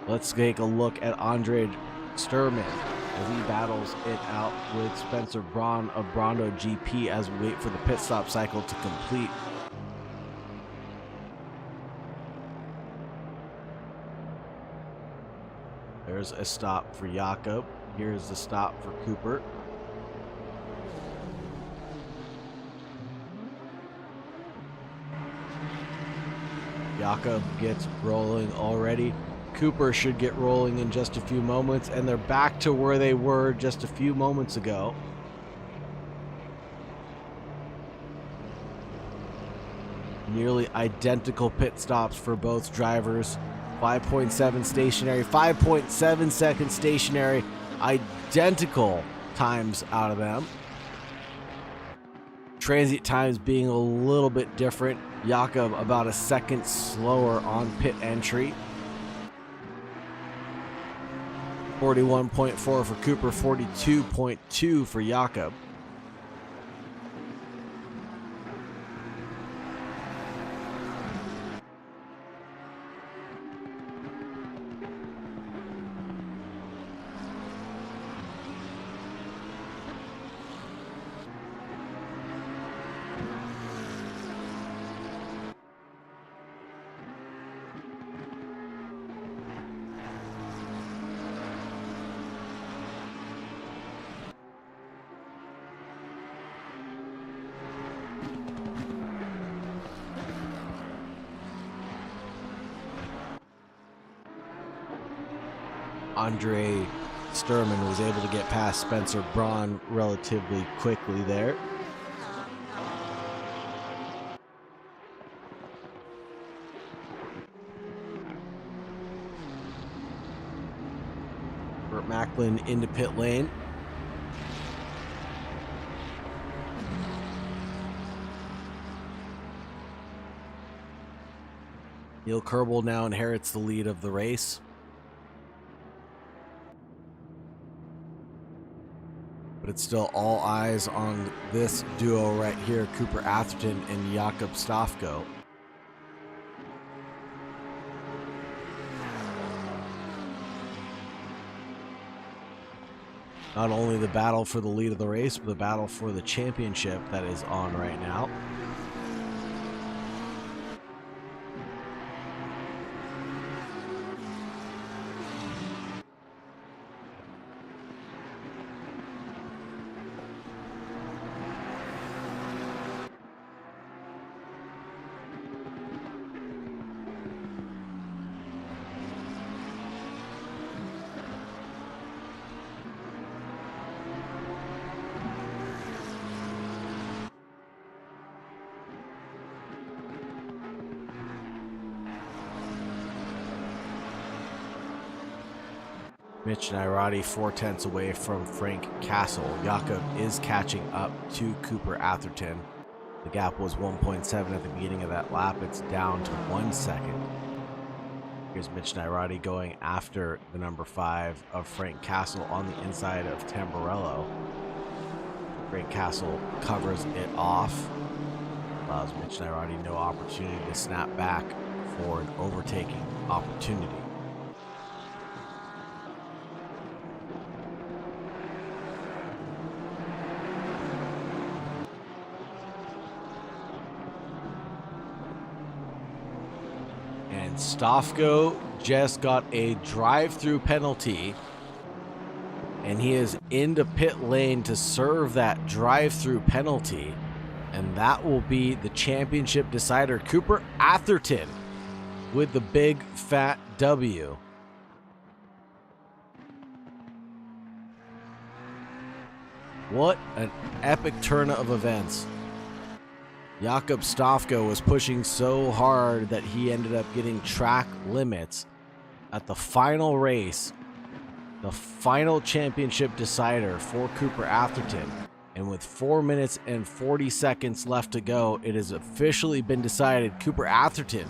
Let's take a look at Andre Sturman as he battles it out with Spencer Braun of Brando GP as we wait for the pit stop cycle to complete. There's a stop for Jakob. Here's the stop for Cooper. Jakob gets rolling already. Cooper should get rolling in just a few moments, and they're back to where they were just a few moments ago. Nearly identical pit stops for both drivers. 5.7 stationary, 5.7 seconds stationary. Identical times out of them. Transient times being a little bit different. Jakob about a second slower on pit entry. 41.4 for Cooper, 42.2 for Jakob. Andre Sturman was able to get past Spencer Braun relatively quickly there. Burt Macklin into pit lane. Neil Kerbel now inherits the lead of the race. But it's still all eyes on this duo right here, Cooper Atherton and Jakob Stafko. Not only the battle for the lead of the race, but the battle for the championship that is on right now. Mitch Nairati 4/10 away from Frank Castle. Jakob is catching up to Cooper Atherton. The gap was 1.7 at the beginning of that lap. It's down to 1 second. Here's Mitch Nairati going after the number 5 of Frank Castle on the inside of Tamburello. Frank Castle covers it off. Allows Mitch Nairati no opportunity to snap back for an overtaking opportunity. Stafko just got a drive-through penalty, and he is into pit lane to serve that drive-through penalty, and that will be the championship decider. Cooper Atherton with the big fat W. What an epic turn of events. Jakob Stafko was pushing so hard that he ended up getting track limits at the final race, the final championship decider for Cooper Atherton. And with 4 minutes and 40 seconds left to go, it has officially been decided Cooper Atherton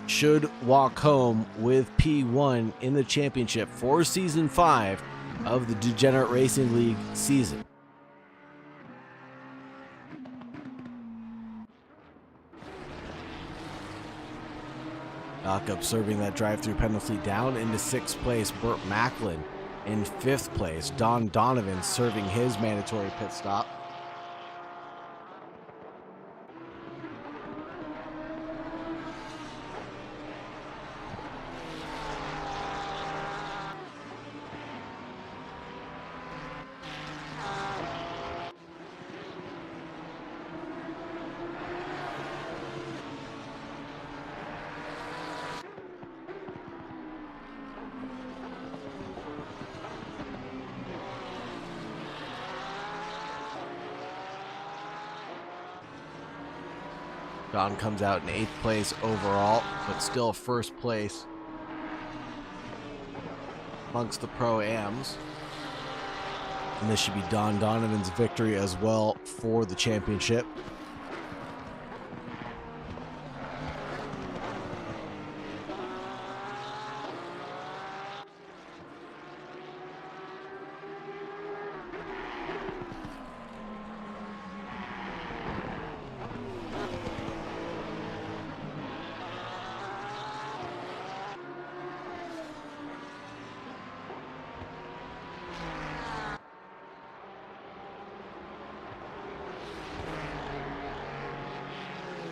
should walk home with P1 in the championship for Season 5 of the Degenerate Racing League season. Jakob serving that drive-through penalty down into 6th place. Burt Macklin in 5th place. Don Donovan serving his mandatory pit stop. Don comes out in 8th place overall, but still first place amongst the Pro-Ams. And this should be Don Donovan's victory as well for the championship.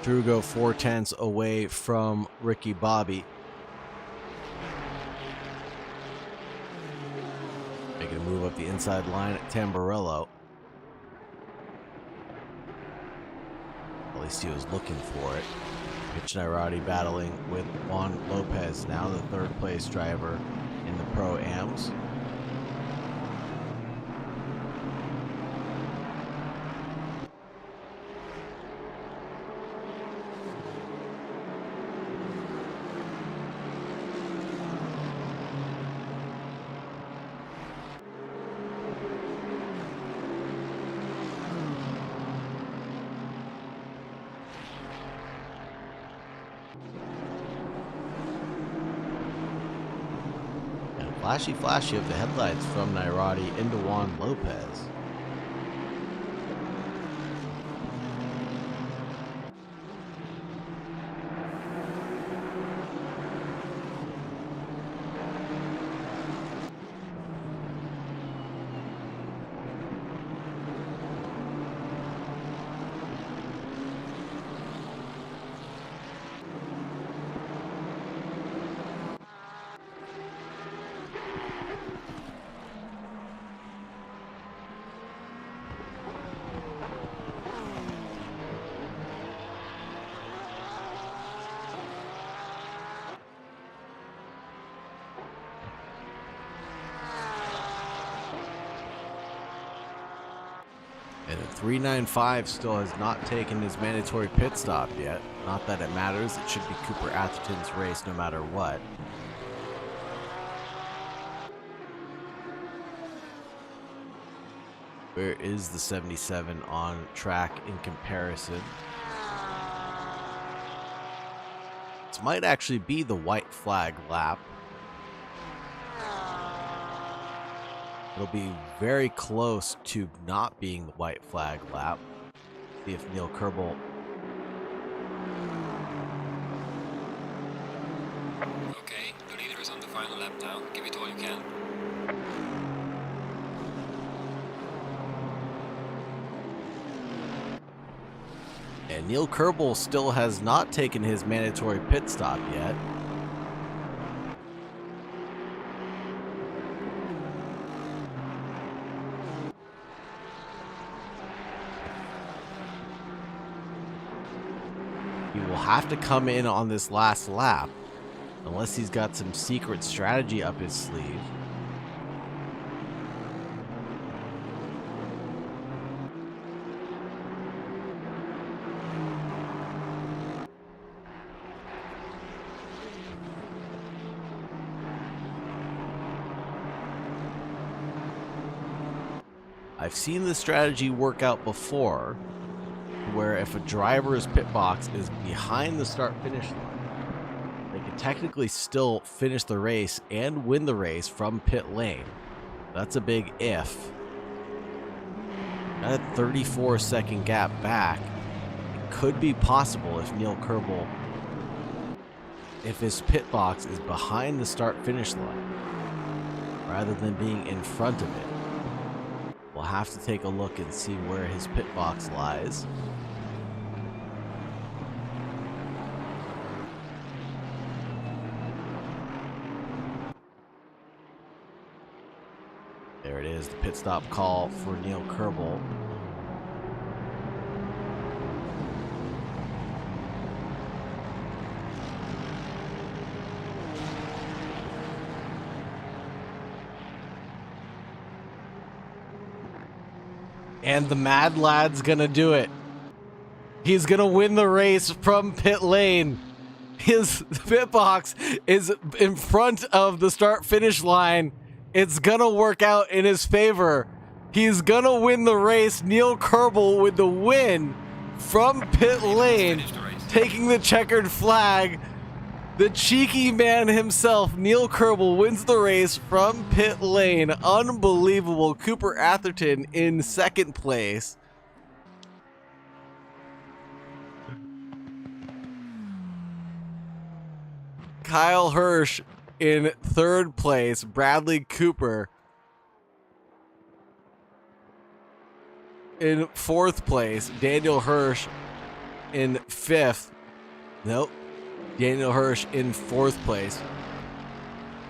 Drugo 4/10 away from Ricky Bobby. Making a move up the inside line at Tamburello. At least he was looking for it. Mitch Nairati battling with Juan Lopez, now the 3rd place driver in the Pro-Ams. Flashy of the headlights from Nairati into Juan Lopez. And a 395 still has not taken his mandatory pit stop yet. Not that it matters, it should be Cooper Atherton's race no matter what. Where is the 77 on track in comparison? This might actually be the white flag lap. It'll be very close to not being the white flag lap. See if Neil Kerbel. Okay, the leader is on the final lap now. Give it all you can. And Neil Kerbel still has not taken his mandatory pit stop yet. He will have to come in on this last lap, unless he's got some secret strategy up his sleeve. I've seen this strategy work out before, where if a driver's pit box is behind the start-finish line, they can technically still finish the race and win the race from pit lane. That's a big if. At a 34-second gap back, it could be possible if Neil Kerbel, if his pit box is behind the start-finish line, rather than being in front of it. We'll have to take a look and see where his pit box lies. There it is, the pit stop call for Neil Kerbel. And the Mad Lad's gonna do it. He's gonna win the race from pit lane. His pit box is in front of the start-finish line. It's gonna work out in his favor. He's gonna win the race. Neil Kerbel with the win from pit lane, taking the checkered flag. The cheeky man himself, Neil Kerbel, wins the race from pit lane. Unbelievable. Cooper Atherton in second place. Kyle Hirsch in third place. Bradley Cooper in fourth place. Daniel Hirsch in fifth. Nope. Daniel Hirsch in fourth place.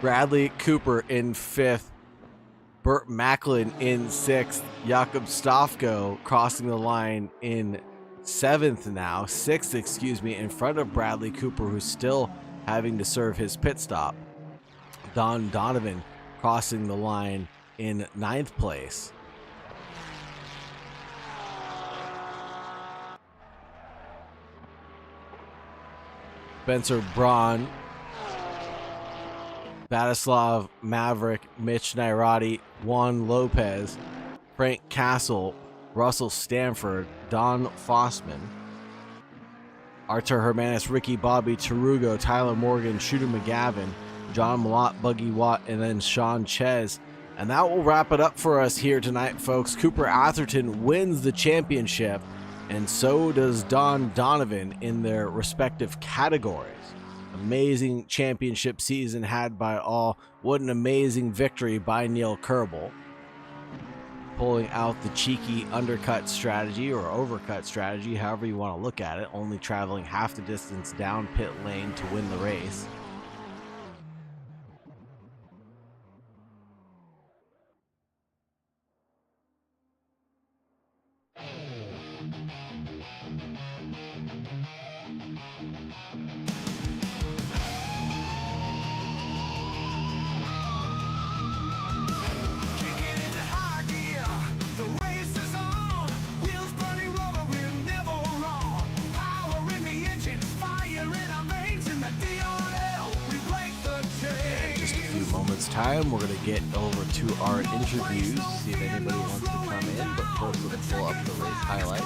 Bradley Cooper in fifth. Burt Macklin in sixth. Jakob Stofko crossing the line in sixth, in front of Bradley Cooper, who's still having to serve his pit stop. Don Donovan crossing the line in ninth place. Spencer Braun, Batislav Maverick, Mitch Nairati, Juan Lopez, Frank Castle, Russell Stanford, Don Fossman, Artur Hermanis, Ricky Bobby, Tarugo, Tyler Morgan, Shooter McGavin, John Malott, Buggy Watt, and then Sean Ches. And that will wrap it up for us here tonight, folks. Cooper Atherton wins the championship, and so does Don Donovan in their respective categories. Amazing championship season had by all. What an amazing victory by Neil Kerbel, pulling out the cheeky undercut strategy or overcut strategy, however you want to look at it, only traveling half the distance down pit lane to win the race. Time we're going to get over to our interviews, see if anybody wants to come in, but first let's pull up the race highlights.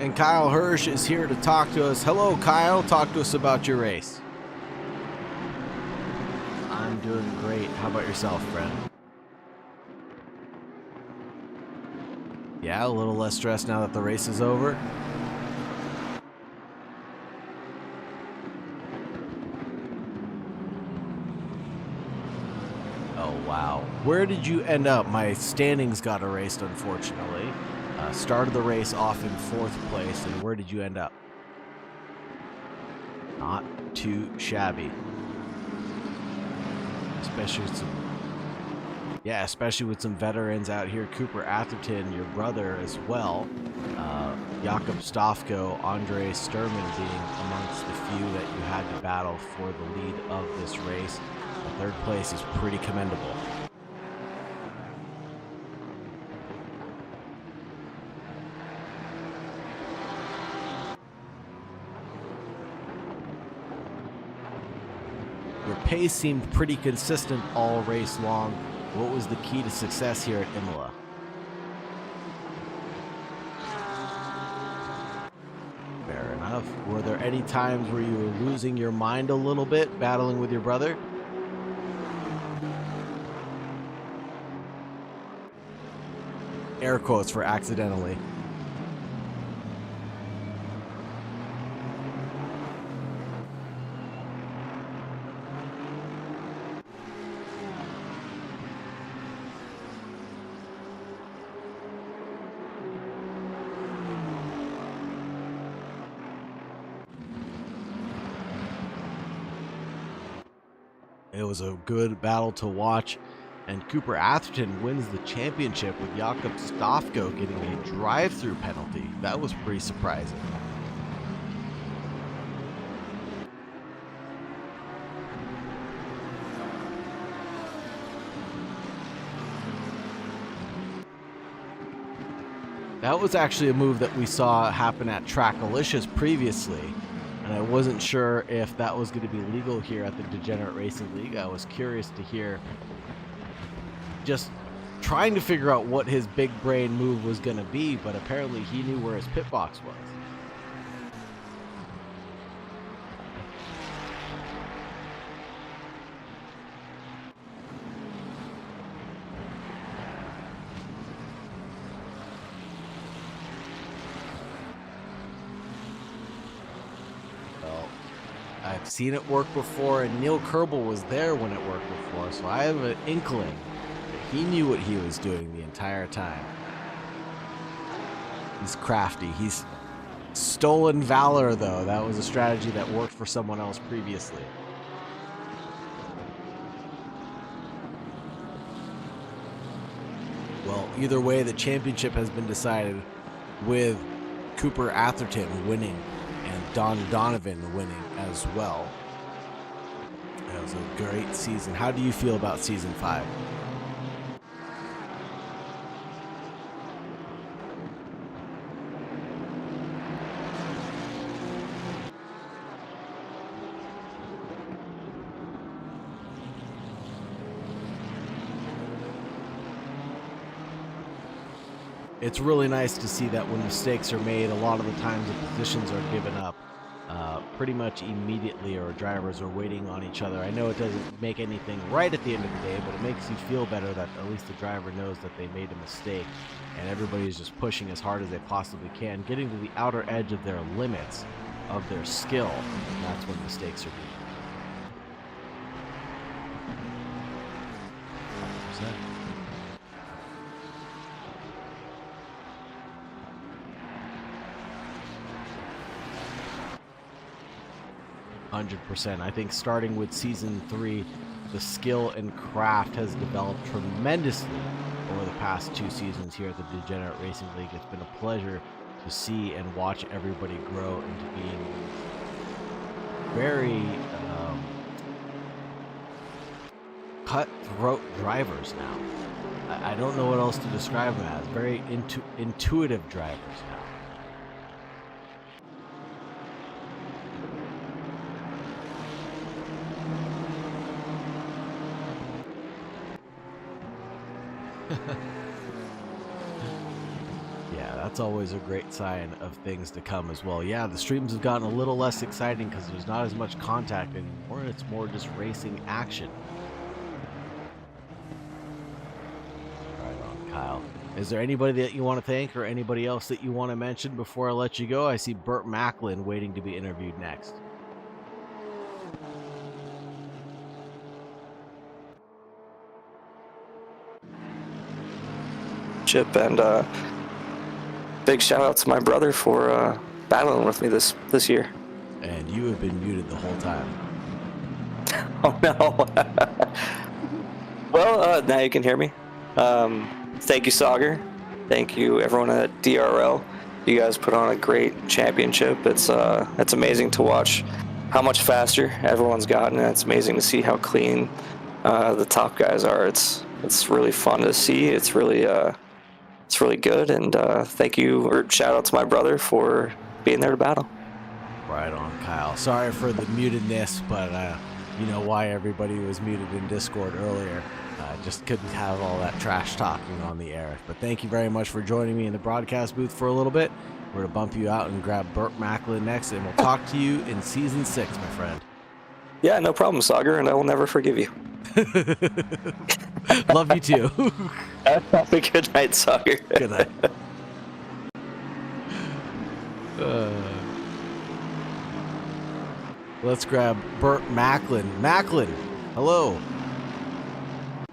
And Kyle Hirsch is here to talk to us. Hello, Kyle. Talk to us about your race. I'm doing great. How about yourself, friend? Yeah, a little less stressed now that the race is over. Oh, wow. Where did you end up? My standings got erased, unfortunately. Started the race off in fourth place, and where did you end up? Not too shabby. Especially with some veterans out here. Cooper Atherton, your brother as well. Jakob Stofko, Andre Sturman being amongst the few that you had to battle for the lead of this race. The third place is pretty commendable. Your pace seemed pretty consistent all race long. What was the key to success here at Imola? Fair enough. Were there any times where you were losing your mind a little bit, battling with your brother? Air quotes for accidentally. It was a good battle to watch, and Cooper Atherton wins the championship with Jakob Stofko getting a drive-through penalty. That was pretty surprising. That was actually a move that we saw happen at Trackalicious previously, and I wasn't sure if that was going to be legal here at the Degenerate Racing League. I was curious to hear, just trying to figure out what his big brain move was going to be, but apparently he knew where his pit box was. I've seen it work before, and Neil Kerbel was there when it worked before, so I have an inkling that he knew what he was doing the entire time. He's crafty. He's stolen valor, though. That was a strategy that worked for someone else previously. Well, either way, the championship has been decided with Cooper Atherton winning and Don Donovan winning as well. That was a great season. How do you feel about season 5? It's really nice to see that when mistakes are made, a lot of the times the positions are given up pretty much immediately, or drivers are waiting on each other. I know it doesn't make anything right at the end of the day, but it makes you feel better that at least the driver knows that they made a mistake, and everybody's just pushing as hard as they possibly can, getting to the outer edge of their limits of their skill, and that's when mistakes are being made. 100%. 100%. I think starting with season 3, the skill and craft has developed tremendously over the past 2 seasons here at the Degenerate Racing League. It's been a pleasure to see and watch everybody grow into being very cutthroat drivers now. I don't know what else to describe them as. Very intuitive drivers now. Yeah, that's always a great sign of things to come as well. Yeah, the streams have gotten a little less exciting because there's not as much contact anymore. It's more just racing action. Right on, Kyle. Is there anybody that you want to thank or anybody else that you want to mention before I let you go? I see Burt Macklin waiting to be interviewed next. And big shout out to my brother for battling with me this year. And you have been muted the whole time. Oh no. Well, now you can hear me. Thank you, Sauger. Thank you, everyone at DRL. You guys put on a great championship. It's amazing to watch how much faster everyone's gotten. And it's amazing to see how clean the top guys are. It's really fun to see. It's really good, and thank you, or shout out to my brother for being there to battle. Right on, Kyle. Sorry for the mutedness, but you know why everybody was muted in Discord earlier. Just couldn't have all that trash talking on the air. But thank you very much for joining me in the broadcast booth for a little bit. We're going to bump you out and grab Burt Macklin next, and we'll talk to you in Season 6, my friend. Yeah, no problem, Sauger, and I will never forgive you. Love you too. Have a good night, Sauger. Good night. Let's grab Burt Macklin. Macklin, hello.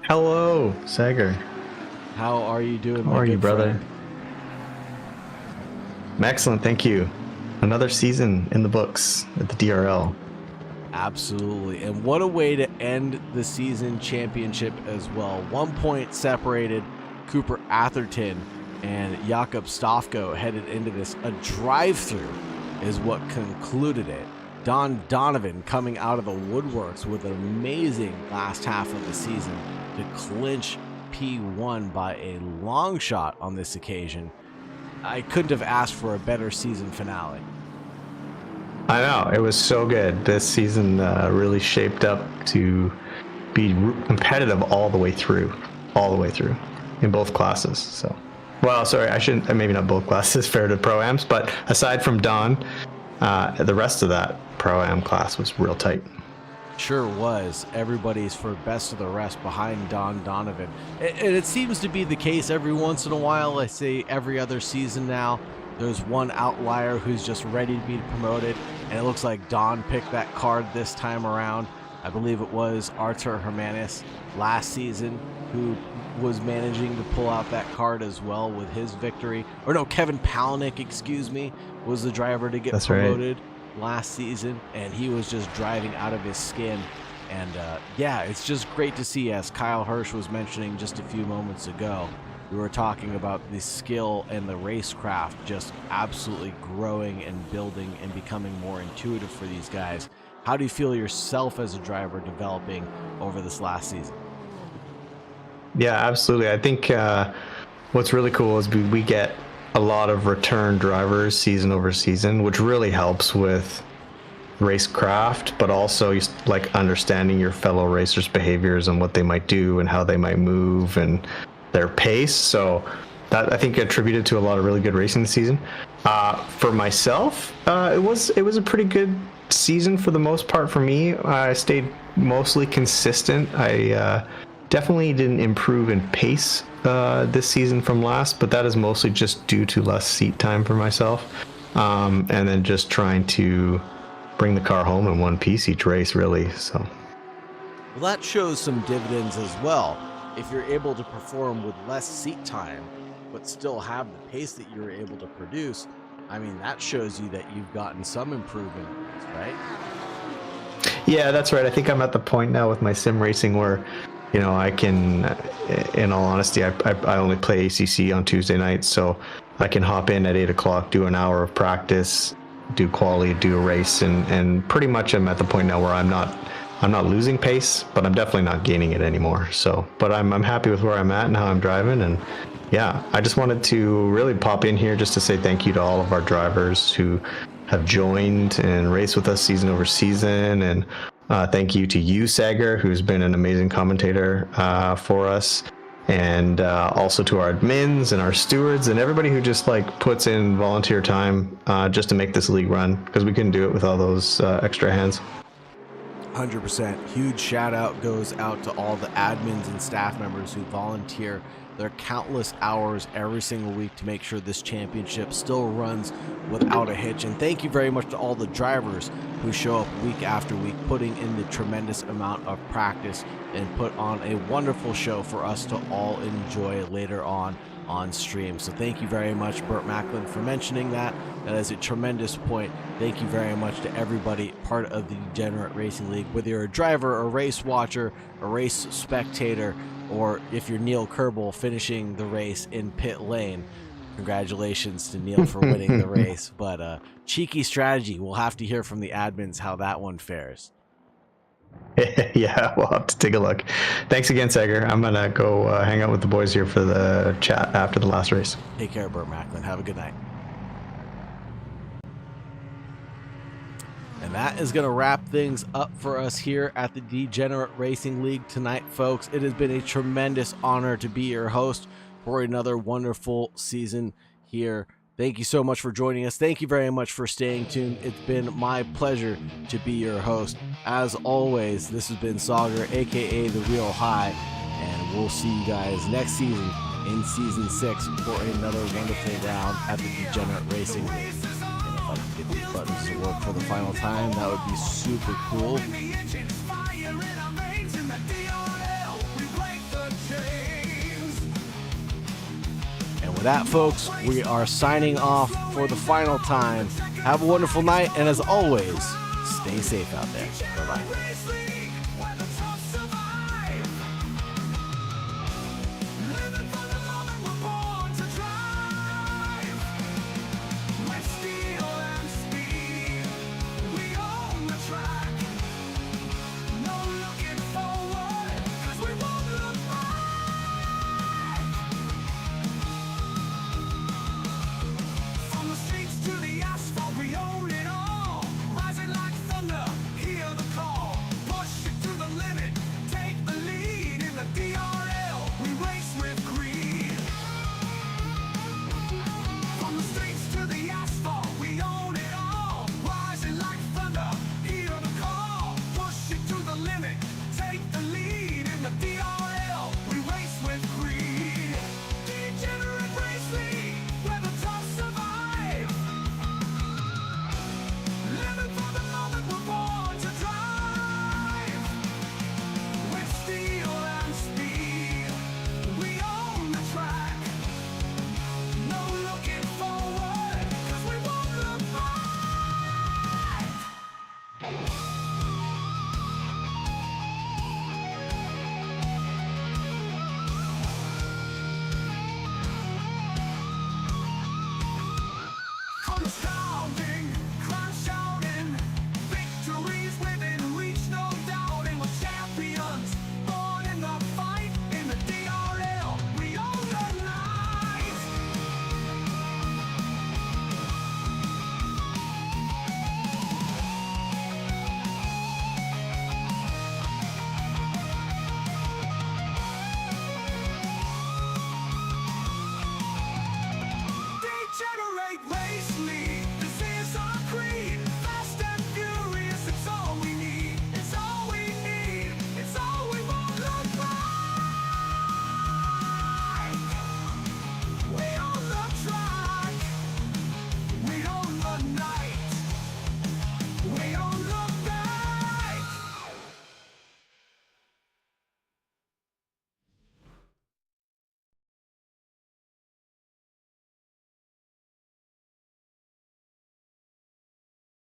Hello, Sager. How are you doing? How are you, brother? I'm excellent, thank you. Another season in the books at the DRL. Absolutely. And what a way to end the season championship as well. 1 point separated Cooper Atherton and Jakob Stofko headed into this. A drive-through is what concluded it. Don Donovan coming out of the woodworks with an amazing last half of the season to clinch P1 by a long shot on this occasion. I couldn't have asked for a better season finale. I know, it was so good. This season really shaped up to be competitive all the way through in both classes. So, well, sorry, I shouldn't, maybe not both classes, fair to Pro-Ams, but aside from Don, the rest of that Pro-Am class was real tight. Sure was. Everybody's for best of the rest behind Don Donovan. And it seems to be the case every once in a while. I say every other season now. There's one outlier who's just ready to be promoted, and it looks like Don picked that card this time around. I believe it was Artur Hermanis last season who was managing to pull out that card as well with his victory. Or no, Kevin Palaniuk, excuse me, was the driver to get promoted last season, and he was just driving out of his skin. And yeah, it's just great to see, as Kyle Hirsch was mentioning just a few moments ago. We were talking about the skill and the racecraft just absolutely growing and building and becoming more intuitive for these guys. How do you feel yourself as a driver developing over this last season? Yeah, absolutely. I think what's really cool is we get a lot of return drivers season over season, which really helps with racecraft, but also like understanding your fellow racers' behaviors and what they might do and how they might move and their pace. So that, I think, attributed to a lot of really good racing this season. For myself, it was a pretty good season for the most part for me. I stayed mostly consistent. I definitely didn't improve in pace this season from last, but that is mostly just due to less seat time for myself, and then just trying to bring the car home in one piece each race, really. So, well, that shows some dividends as well. If you're able to perform with less seat time, but still have the pace that you're able to produce, I mean, that shows you that you've gotten some improvement, right? Yeah, that's right. I think I'm at the point now with my sim racing where, you know, I can, in all honesty, I only play ACC on Tuesday nights, so I can hop in at 8 o'clock, do an hour of practice, do quali, do a race, and pretty much I'm at the point now where I'm not losing pace, but I'm definitely not gaining it anymore. So, but I'm happy with where I'm at and how I'm driving. And yeah, I just wanted to really pop in here just to say thank you to all of our drivers who have joined and raced with us season over season. And thank you to you, Sager, who's been an amazing commentator for us. And also to our admins and our stewards and everybody who just like puts in volunteer time just to make this league run, because we couldn't do it with all those extra hands. 100%. Huge shout out goes out to all the admins and staff members who volunteer their countless hours every single week to make sure this championship still runs without a hitch. And thank you very much to all the drivers who show up week after week, putting in the tremendous amount of practice and put on a wonderful show for us to all enjoy later on stream. So thank you very much, Burt Macklin, for mentioning that. That is a tremendous point. Thank you very much to everybody part of the Degenerate Racing League, whether you're a driver, a race watcher, a race spectator, or if you're Neil Kerbel finishing the race in pit lane. Congratulations to Neil for winning the race. But cheeky strategy. We'll have to hear from the admins how that one fares. Yeah, we'll have to take a look. Thanks again, Sager. I'm going to go hang out with the boys here for the chat after the last race. Take care, Burt Macklin. Have a good night. And that is going to wrap things up for us here at the Degenerate Racing League tonight, folks. It has been a tremendous honor to be your host for another wonderful season here. Thank you so much for joining us. Thank you very much for staying tuned. It's been my pleasure to be your host. As always, this has been Sauger, aka The Real High, and we'll see you guys next season in Season 6 for another wonderful round at the Degenerate Racing League. And if I can get these buttons to work for the final time, that would be super cool. And with that, folks, we are signing off for the final time. Have a wonderful night, and as always, Stay safe out there. Bye-bye.